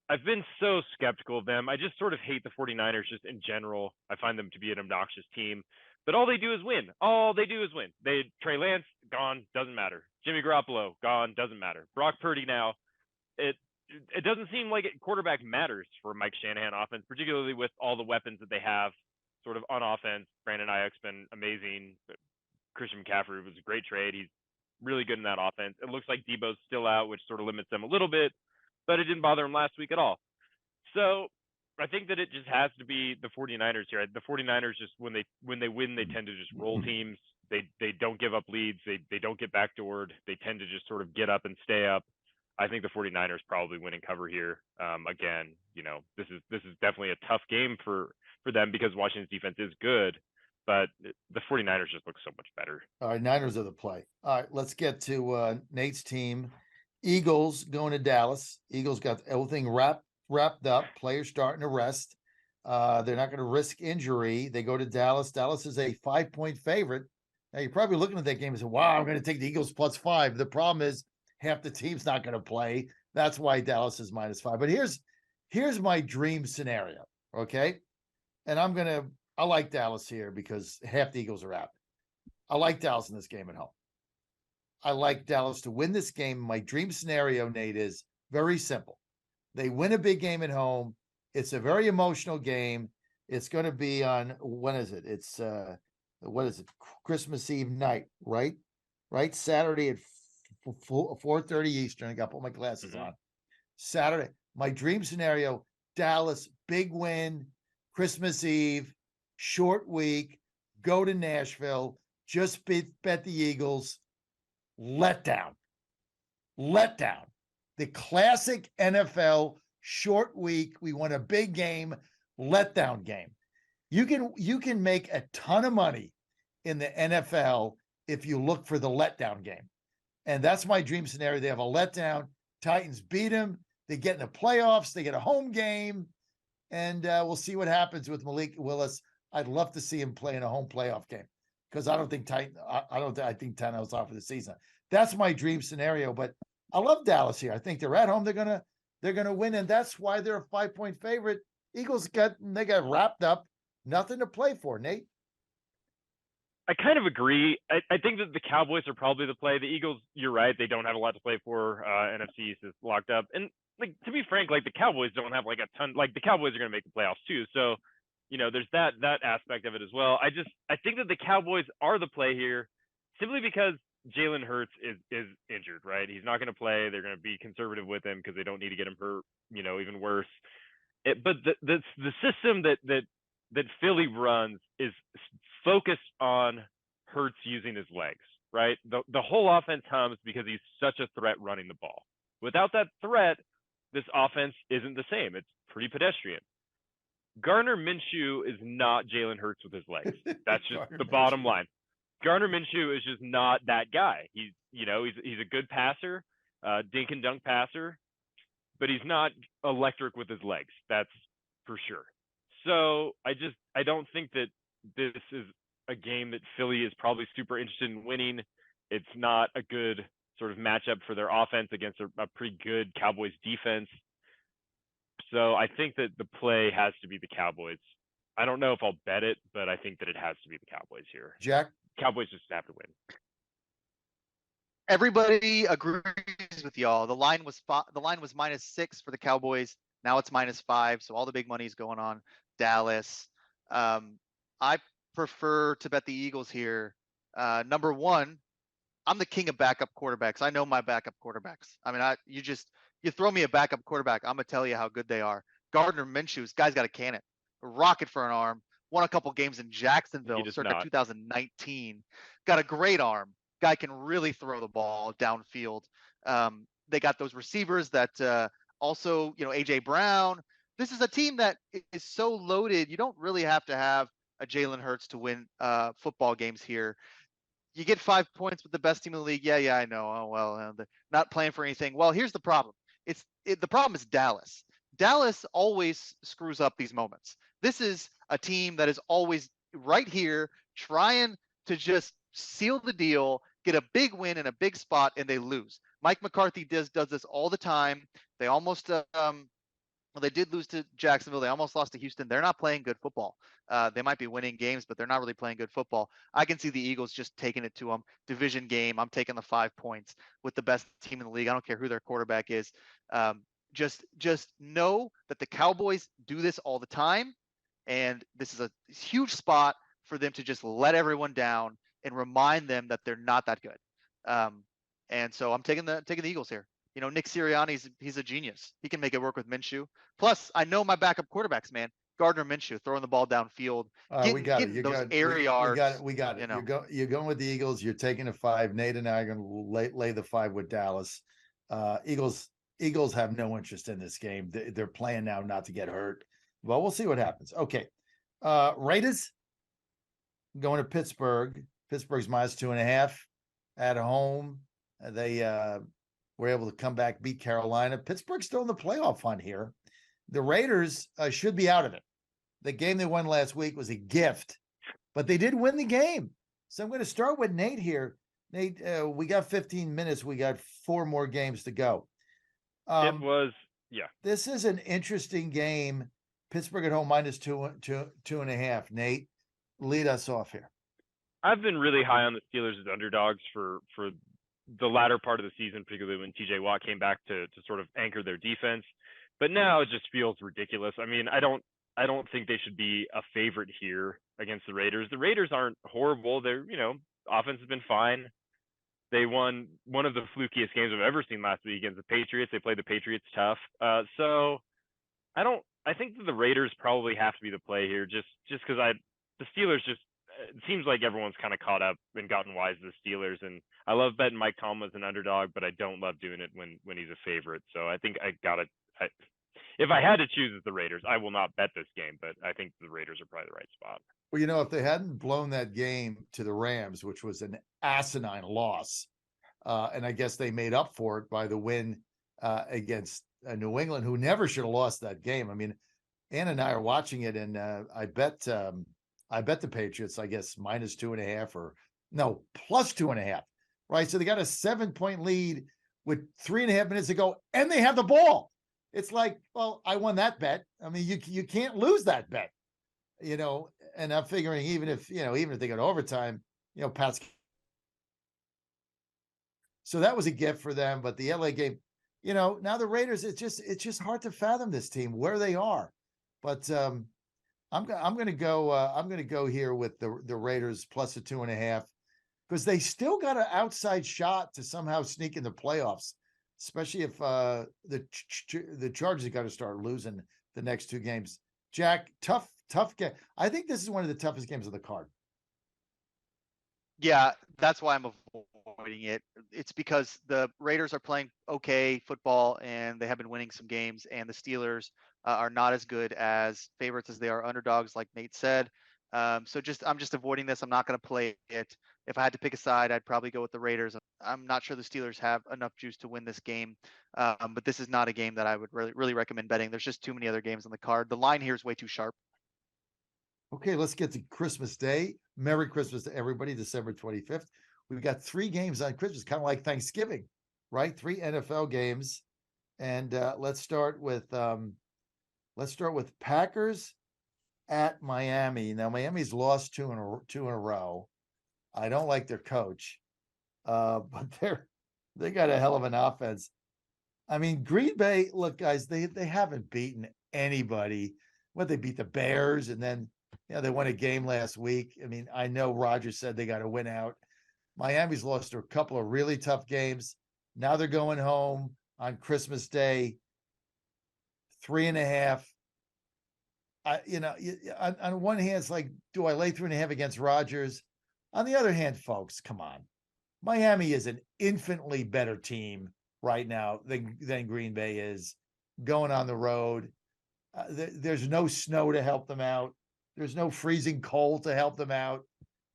I've been so skeptical of them. I just sort of hate the 49ers just in general. I find them to be an obnoxious team. But all they do is win. Trey Lance, gone, doesn't matter. Jimmy Garoppolo, gone, doesn't matter. Brock Purdy now, it doesn't seem like quarterback matters for Mike Shanahan offense, particularly with all the weapons that they have sort of on offense. Brandon Ayuk's been amazing. Christian McCaffrey was a great trade. He's really good in that offense. It looks like Debo's still out, which sort of limits them a little bit, but it didn't bother him last week at all. So I think that it just has to be the 49ers here. The 49ers just when they win, they tend to just roll teams. They don't give up leads. They don't get backdoored. They tend to just sort of get up and stay up. I think the 49ers probably win and cover here. Again, this is definitely a tough game for them because Washington's defense is good, but the 49ers just look so much better. All right, Niners are the play. All right, let's get to Nate's team. Eagles going to Dallas. Eagles got everything wrapped up. Players starting to rest. They're not going to risk injury. They go to Dallas. Dallas is a 5-point favorite. Now you're probably looking at that game and saying, wow, I'm going to take the Eagles +5. The problem is half the team's not going to play. That's why Dallas is -5. But here's my dream scenario. Okay. And I like Dallas here because half the Eagles are out. I like Dallas in this game at home. I like Dallas to win this game. My dream scenario, Nate, is very simple. They win a big game at home. It's a very emotional game. It's going to be on, when is it? It's, Christmas Eve night, right? Right? Saturday at 4:30 Eastern. I got to put my glasses on. Saturday. My dream scenario, Dallas, big win, Christmas Eve, short week, go to Nashville, just bet the Eagles. Letdown. The classic NFL short week. We won a big game, letdown game. You can make a ton of money in the NFL if you look for the letdown game. And that's my dream scenario. They have a letdown. Titans beat them. They get in the playoffs. They get a home game. And we'll see what happens with Malik Willis. I'd love to see him play in a home playoff game because I think Titans off for the season. That's my dream scenario. But I love Dallas here. I think they're at home. They're gonna win, and that's why they're a 5-point favorite. Eagles got wrapped up. Nothing to play for, Nate. I kind of agree. I think that the Cowboys are probably the play. The Eagles, you're right. They don't have a lot to play for. NFC East is locked up. And to be frank, the Cowboys don't have a ton. The Cowboys are going to make the playoffs too. So, there's that aspect of it as well. I think that the Cowboys are the play here simply because Jalen Hurts is injured, right? He's not going to play. They're going to be conservative with him because they don't need to get him hurt, even worse. But the system that Philly runs is focused on Hurts using his legs, right? The whole offense hums because he's such a threat running the ball. Without that threat, this offense isn't the same. It's pretty pedestrian. Gardner Minshew is not Jalen Hurts with his legs. That's just the bottom line. Gardner Minshew is just not that guy. He's a good passer, dink and dunk passer, but he's not electric with his legs. That's for sure. So I don't think that this is a game that Philly is probably super interested in winning. It's not a good sort of matchup for their offense against a pretty good Cowboys defense. So I think that the play has to be the Cowboys. I don't know if I'll bet it, but I think that it has to be the Cowboys here. Jack? Cowboys just have to win. Everybody agrees with y'all. The line was -6 for the Cowboys. Now it's -5. So all the big money is going on Dallas. I prefer to bet the Eagles here. Number one, I'm the king of backup quarterbacks. I know my backup quarterbacks. I mean, you throw me a backup quarterback, I'm gonna tell you how good they are. Gardner Minshew's guy's got a cannon, a rocket for an arm. Won a couple games in Jacksonville, circa 2019. Got a great arm. Guy can really throw the ball downfield. They got those receivers that also, AJ Brown. This is a team that is so loaded. You don't really have to have a Jalen Hurts to win football games here. You get 5 points with the best team in the league. Yeah, I know. Oh, well, they're not playing for anything. Well, here's the problem. The problem is Dallas. Dallas always screws up these moments. This is a team that is always right here trying to just seal the deal, get a big win in a big spot, and they lose. Mike McCarthy does this all the time. They almost they did lose to Jacksonville. They almost lost to Houston. They're not playing good football. They might be winning games, but they're not really playing good football. I can see the Eagles just taking it to them. Division game. I'm taking the 5 points with the best team in the league. I don't care who their quarterback is. Just know that the Cowboys do this all the time. And this is a huge spot for them to just let everyone down and remind them that they're not that good. And so I'm taking the Eagles here. Nick Sirianni, he's a genius. He can make it work with Minshew. Plus, I know my backup quarterbacks, man. Gardner Minshew throwing the ball downfield. We got it. You those got air yards. We got it. You're going with the Eagles. You're taking a 5. Nate and I are going to lay the 5 with Dallas. Eagles have no interest in this game. They're playing now not to get hurt. Well, we'll see what happens. Okay. Raiders going to Pittsburgh. Pittsburgh's -2.5 at home. They were able to come back, beat Carolina. Pittsburgh's still in the playoff hunt here. The Raiders should be out of it. The game they won last week was a gift, but they did win the game. So I'm going to start with Nate here. Nate, we got 15 minutes. We got 4 more games to go. This is an interesting game. Pittsburgh at home -2.5. Nate, lead us off here. I've been really high on the Steelers as underdogs for the latter part of the season, particularly when TJ Watt came back to sort of anchor their defense. But now it just feels ridiculous. I mean, I don't think they should be a favorite here against the Raiders. The Raiders aren't horrible. Their offense has been fine. They won one of the flukiest games I've ever seen last week against the Patriots. They played the Patriots tough. So I think that the Raiders probably have to be the play here, just because the Steelers just, it seems like everyone's kind of caught up and gotten wise to the Steelers. And I love betting Mike Tomlin as an underdog, but I don't love doing it when he's a favorite. So I think if I had to choose, it's the Raiders. I will not bet this game, but I think the Raiders are probably the right spot. Well, if they hadn't blown that game to the Rams, which was an asinine loss, and I guess they made up for it by the win against New England, who never should have lost that game. I mean, Ann and I are watching it, and I bet the Patriots, I guess, -2.5 or no, +2.5, right? So they got a 7-point lead with 3.5 minutes to go, and they have the ball. It's like, well, I won that bet. I mean, you can't lose that bet, and I'm figuring even if they go to overtime, Pat's. So that was a gift for them, but the LA game, now the Raiders, it's just hard to fathom this team where they are. But I'm going to go here with the Raiders +2.5. because they still got an outside shot to somehow sneak in the playoffs, especially if the Chargers got to start losing the next two games. Jack, tough game. I think this is one of the toughest games of the card. Yeah, that's why I'm avoiding it. It's because the Raiders are playing okay football and they have been winning some games, and the Steelers are not as good as favorites as they are underdogs, like Nate said. So I'm just avoiding this. I'm not going to play it. If I had to pick a side, I'd probably go with the Raiders. I'm not sure the Steelers have enough juice to win this game, but this is not a game that I would really recommend betting. There's just too many other games on the card. The line here is way too sharp. Okay, let's get to Christmas Day. Merry Christmas to everybody, December 25th. We've got 3 games on Christmas, kind of like Thanksgiving, right? 3 NFL games. And let's start with Packers at Miami. Now, Miami's lost two in a row. I don't like their coach, but they got a hell of an offense. I mean, Green Bay, look, guys, they haven't beaten anybody. They beat the Bears, and then they won a game last week. I mean, I know Rodgers said they got to win out. Miami's lost to a couple of really tough games. Now they're going home on Christmas Day. 3.5. On one hand, it's like, do I lay 3.5 against Rodgers? On the other hand, folks, come on. Miami is an infinitely better team right now than Green Bay is going on the road. There's no snow to help them out. There's no freezing cold to help them out.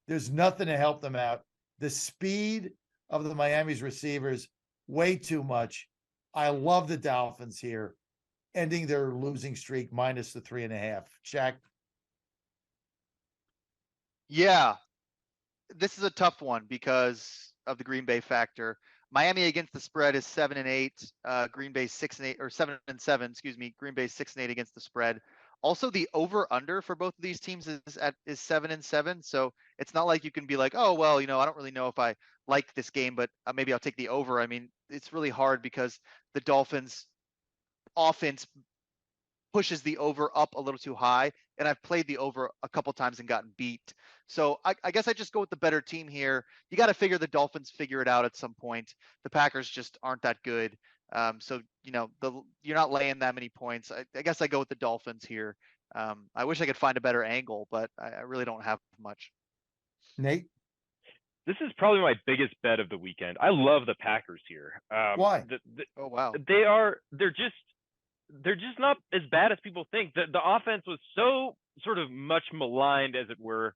There's nothing to help them out. The speed of the Miami's receivers, way too much. I love the Dolphins here, ending their losing streak minus the 3.5. Shaq? Yeah, this is a tough one because of the Green Bay factor. Miami against the spread is 7-8. Green Bay 6-8 or 7-7. Excuse me. Green Bay 6-8 against the spread. Also, the over/under for both of these teams is 7-7. So it's not like you can be like, oh well, I don't really know if I like this game, but maybe I'll take the over. I mean, it's really hard because the Dolphins' offense pushes the over up a little too high, and I've played the over a couple times and gotten beat. So I guess I just go with the better team here. You got to figure the Dolphins figure it out at some point. The Packers just aren't that good. So you're not laying that many points. I guess I go with the Dolphins here. I wish I could find a better angle, but I really don't have much. Nate? This is probably my biggest bet of the weekend. I love the Packers here. Why? Oh wow. They're just not as bad as people think. The offense was so sort of much maligned, as it were,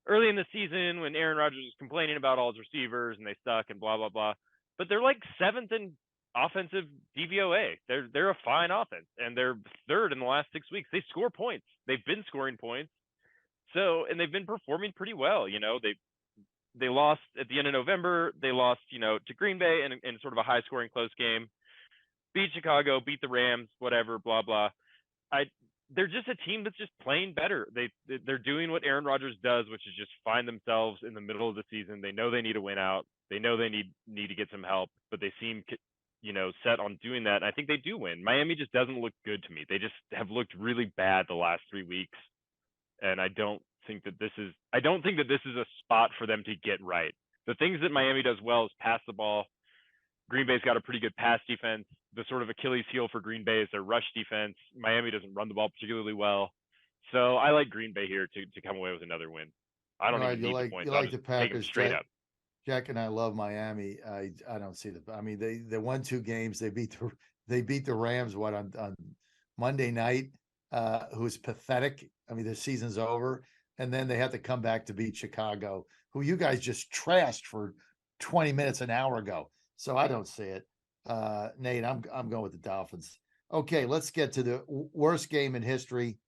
early in the season when Aaron Rodgers was complaining about all his receivers and they suck and blah, blah, blah. But they're like 7th in offensive DVOA. They're a fine offense, and they're 3rd in the last 6 weeks. They score points. They've been scoring points. And they've been performing pretty well. They lost at the end of November. They lost, to Green Bay in sort of a high scoring close game. Beat Chicago, beat the Rams, whatever, blah, blah. They're just a team that's just playing better. They're doing what Aaron Rodgers does, which is just find themselves in the middle of the season. They know they need a win out. They know they need to get some help, but they seem, set on doing that. And I think they do win. Miami just doesn't look good to me. They just have looked really bad the last 3 weeks. And I don't think that this is a spot for them to get right. The things that Miami does well is pass the ball. Green Bay's got a pretty good pass defense. The sort of Achilles heel for Green Bay is their rush defense. Miami doesn't run the ball particularly well. So I like Green Bay here to come away with another win. I don't even need the points. You like the Packers straight up. Jack and I love Miami. I don't see they won 2 games. They beat the Rams on Monday night, who's pathetic. Their season's over. And then they had to come back to beat Chicago, who you guys just trashed for 20 minutes an hour ago. So I don't see it. Nate, I'm going with the Dolphins. Okay, let's get to the worst game in history.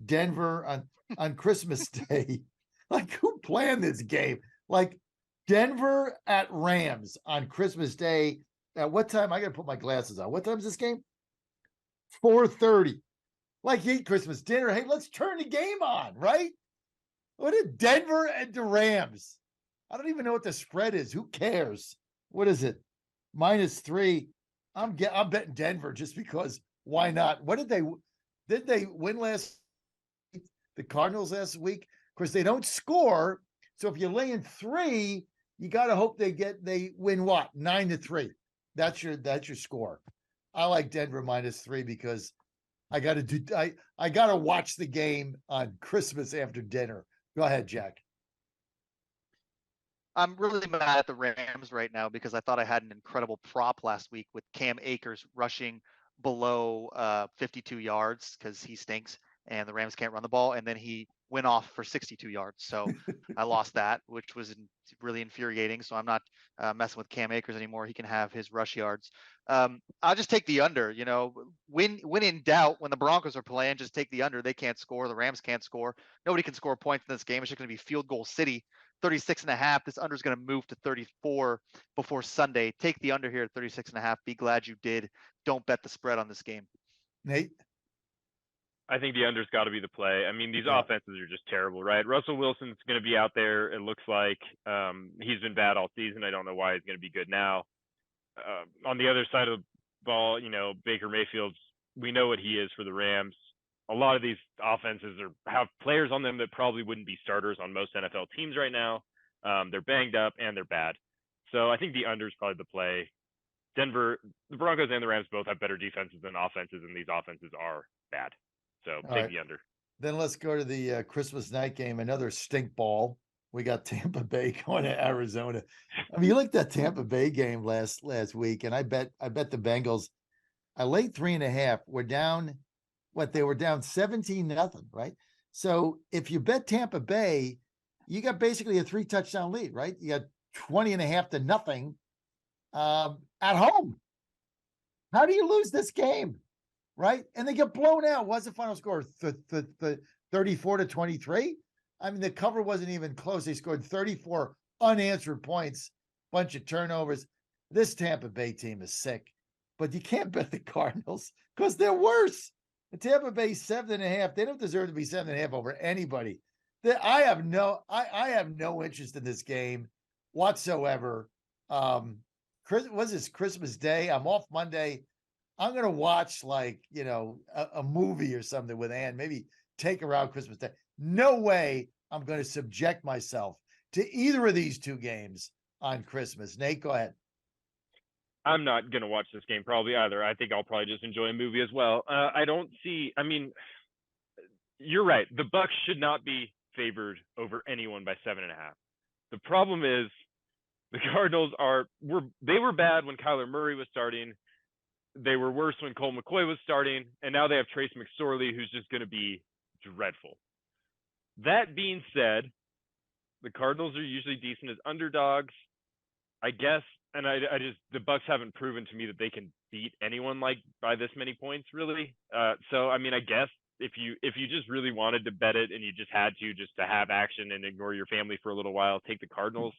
Denver on Christmas Day. Like, who planned this game? Like, Denver at Rams on Christmas Day. At what time? I got to put my glasses on. What time is this game? 4:30. Like, you eat Christmas dinner. Hey, let's turn the game on, right? What is Denver and the Rams? I don't even know what the spread is. Who cares? What is it? -3. I'm betting Denver just because. Why not? What did they win last? The Cardinals last week. Of course, they don't score. So if you're laying 3, You got to hope they win what? 9-3. That's your score. I like Denver -3 because I got to watch the game on Christmas after dinner. Go ahead, Jack. I'm really mad at the Rams right now because I thought I had an incredible prop last week with Cam Akers rushing below 52 yards because he stinks and the Rams can't run the ball. And then he went off for 62 yards. So I lost that, which was really infuriating. So I'm not messing with Cam Akers anymore. He can have his rush yards. I'll just take the under. When in doubt, when the Broncos are playing, just take the under. They can't score. The Rams can't score. Nobody can score points in this game. It's just going to be field goal city. 36.5. This under is going to move to 34 before Sunday. Take the under here at 36.5. Be glad you did. Don't bet the spread on this game. Nate? I think the under's got to be the play. I mean, these offenses are just terrible, right? Russell Wilson's going to be out there. It looks like he's been bad all season. I don't know why he's going to be good now. On the other side of the ball, Baker Mayfield's, we know what he is for the Rams. A lot of these offenses have players on them that probably wouldn't be starters on most NFL teams right now. They're banged up and they're bad. So I think the under is probably the play. Denver, the Broncos and the Rams both have better defenses than offenses, and these offenses are bad. So take the under. Then let's go to the Christmas night game, another stink ball. We got Tampa Bay going to Arizona. I mean, you looked at Tampa Bay game last week, and I bet the Bengals. I laid 3.5. We're down. They were down 17-0, right? So if you bet Tampa Bay, you got basically a 3-touchdown lead, right? You got 20.5-0 at home. How do you lose this game, right? And they get blown out. What's the final score? 34-23? I mean, the cover wasn't even close. They scored 34 unanswered points, bunch of turnovers. This Tampa Bay team is sick, but you can't bet the Cardinals because they're worse. The Tampa Bay 7.5. They don't deserve to be 7.5 over anybody. I have no interest in this game whatsoever. Was this Christmas Day? I'm off Monday. I'm gonna watch a movie or something with Ann. Maybe take her out Christmas Day. No way I'm going to subject myself to either of these two games on Christmas. Nate, go ahead. I'm not going to watch this game probably either. I think I'll probably just enjoy a movie as well. I mean, you're right. The Bucs should not be favored over anyone by 7.5. The problem is the Cardinals they were bad when Kyler Murray was starting. They were worse when Colt McCoy was starting. And now they have Trace McSorley, who's just going to be dreadful. That being said, the Cardinals are usually decent as underdogs, I guess. And the Bucs haven't proven to me that they can beat anyone by this many points, really. So, I mean, I guess if you just really wanted to bet it and you just had to have action and ignore your family for a little while, take the Cardinals.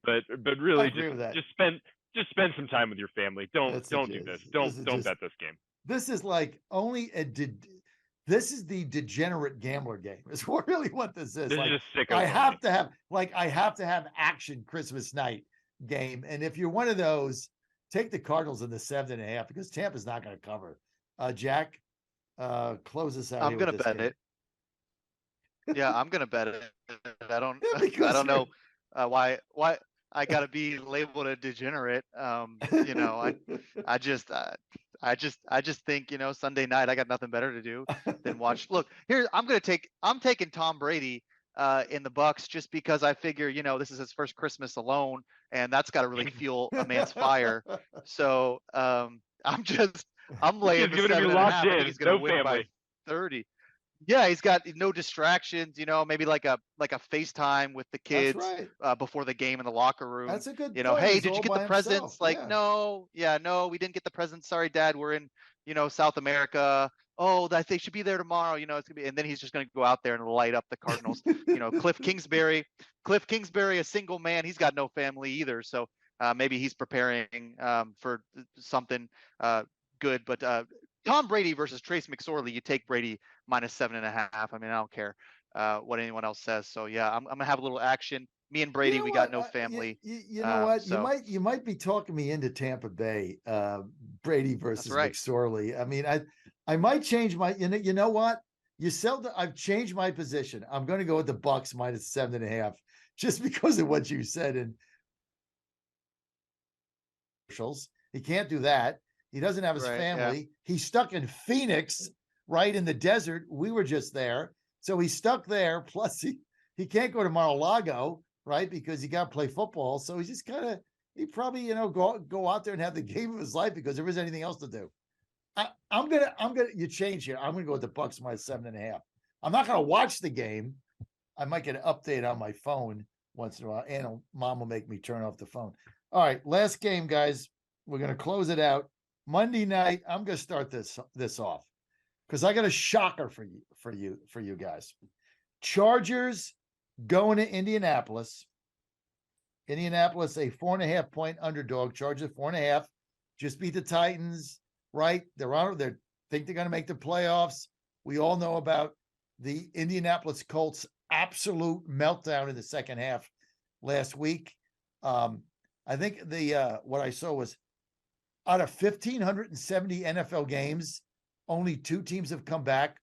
but really just spend some time with your family. Don't do this. Don't bet this game. This is this is the degenerate gambler game. Is really what this is. This is just sicko. I have to have action Christmas night game. And if you're one of those, take the Cardinals in the 7.5 because Tampa's not going to cover. Jack, close us out. I'm going to bet it. Yeah, I'm going to bet it. I don't know why I got to be labeled a degenerate. I just think, Sunday night, I got nothing better to do than watch. Look, here, I'm taking Tom Brady in the Bucs just because I figure, this is his first Christmas alone, and that's got to really fuel a man's fire. So I'm laying the 7.5. I think he's going to win by 30. Yeah, he's got no distractions, maybe like a FaceTime with the kids before the game in the locker room. That's a good hey, did you get the presents? No, we didn't get the presents. Sorry, Dad, we're in, South America. Oh, they should be there tomorrow. It's gonna be, and then he's just gonna go out there and light up the Cardinals. Cliff Kingsbury, a single man. He's got no family either, so maybe he's preparing for something good. But Tom Brady versus Trace McSorley, you take Brady -7.5. I mean, I don't care what anyone else says. So yeah, I'm gonna have a little action. Me and Brady, we got no family. You know what? So. You might be talking me into Tampa Bay, Brady versus McSorley. I mean, I might change my. You know what? I've changed my position. I'm going to go with the Bucs -7.5, just because of what you said. And commercials. He can't do that. He doesn't have his Right, family. He's stuck in Phoenix, right in the desert. We were just there. So he's stuck there. Plus, he can't go to Mar-a-Lago, right? Because he got to play football. So he's just kind of, he probably, go out there and have the game of his life because there isn't anything else to do. I'm gonna, you change here. I'm gonna go with the Bucks minus 7.5. I'm not gonna watch the game. I might get an update on my phone once in a while. And Mom will make me turn off the phone. All right, last game, guys. We're gonna close it out. Monday night, I'm gonna start this off because I got a shocker for you guys. Chargers going to Indianapolis. Indianapolis, a 4.5 point underdog. Chargers 4.5. Just beat the Titans, right? They think they're going to make the playoffs. We all know about the Indianapolis Colts' absolute meltdown in the second half last week. I think what I saw was out of 1,570 NFL games, only 2 teams have come back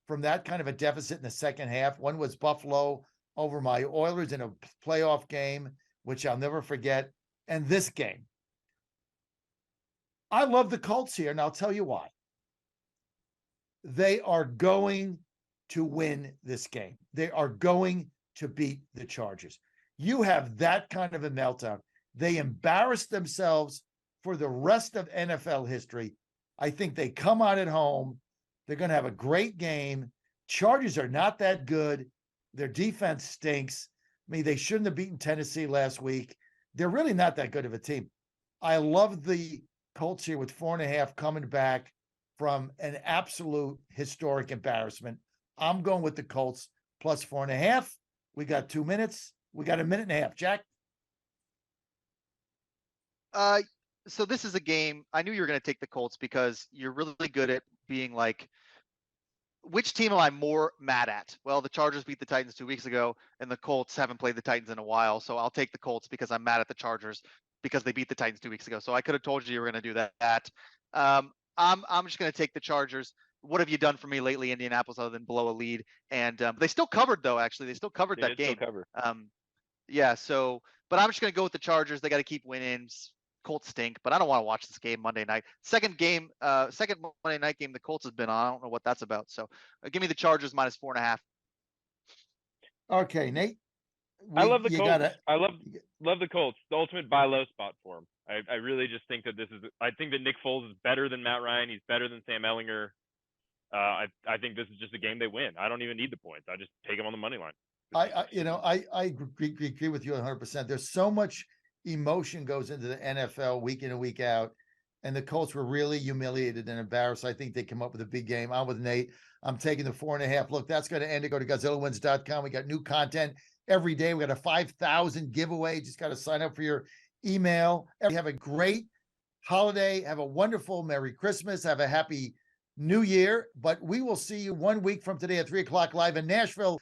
from that kind of a deficit in the second half. One was Buffalo over my Oilers in a playoff game, which I'll never forget. And this game. I love the Colts here, and I'll tell you why. They are going to win this game. They are going to beat the Chargers. You have that kind of a meltdown. They embarrassed themselves for the rest of NFL history. I think they come out at home. They're going to have a great game. Chargers are not that good. Their defense stinks. I mean, they shouldn't have beaten Tennessee last week. They're really not that good of a team. I love the Colts here with 4.5 coming back from an absolute historic embarrassment. I'm going with the Colts plus 4.5. We got 2 minutes. We got a minute and a half. Jack? So this is a game. I knew you were going to take the Colts because you're really good at being like, which team am I more mad at? Well, the Chargers beat the Titans 2 weeks ago, and the Colts haven't played the Titans in a while. So I'll take the Colts because I'm mad at the Chargers because they beat the Titans 2 weeks ago. So I could have told you were going to do that. I'm just going to take the Chargers. What have you done for me lately, Indianapolis, other than blow a lead? And they still covered, though. Actually, they still covered that game. Yeah. So, but I'm just going to go with the Chargers. They got to keep winning. Colts stink, but I don't want to watch this game Monday night. Second Monday night game the Colts has been on. I don't know what that's about. So give me the Chargers minus 4.5. Okay, Nate. I love the Colts. I love the Colts. The ultimate buy low spot for them. I really just think that I think that Nick Foles is better than Matt Ryan. He's better than Sam Ellinger. I think this is just a game they win. I don't even need the points. I just take them on the money line. I agree with you 100%. There's so much emotion goes into the NFL week in and week out, and the Colts were really humiliated and embarrassed. I think they come up with a big game. I'm with Nate. I'm taking the 4.5. Look, that's going to end it. Go to GodzillaWins.com. We got new content every day. We got a 5,000 giveaway. Just got to sign up for your email. Have a great holiday. Have a wonderful Merry Christmas. Have a happy New Year. But we will see you 1 week from today at 3 o'clock live in Nashville.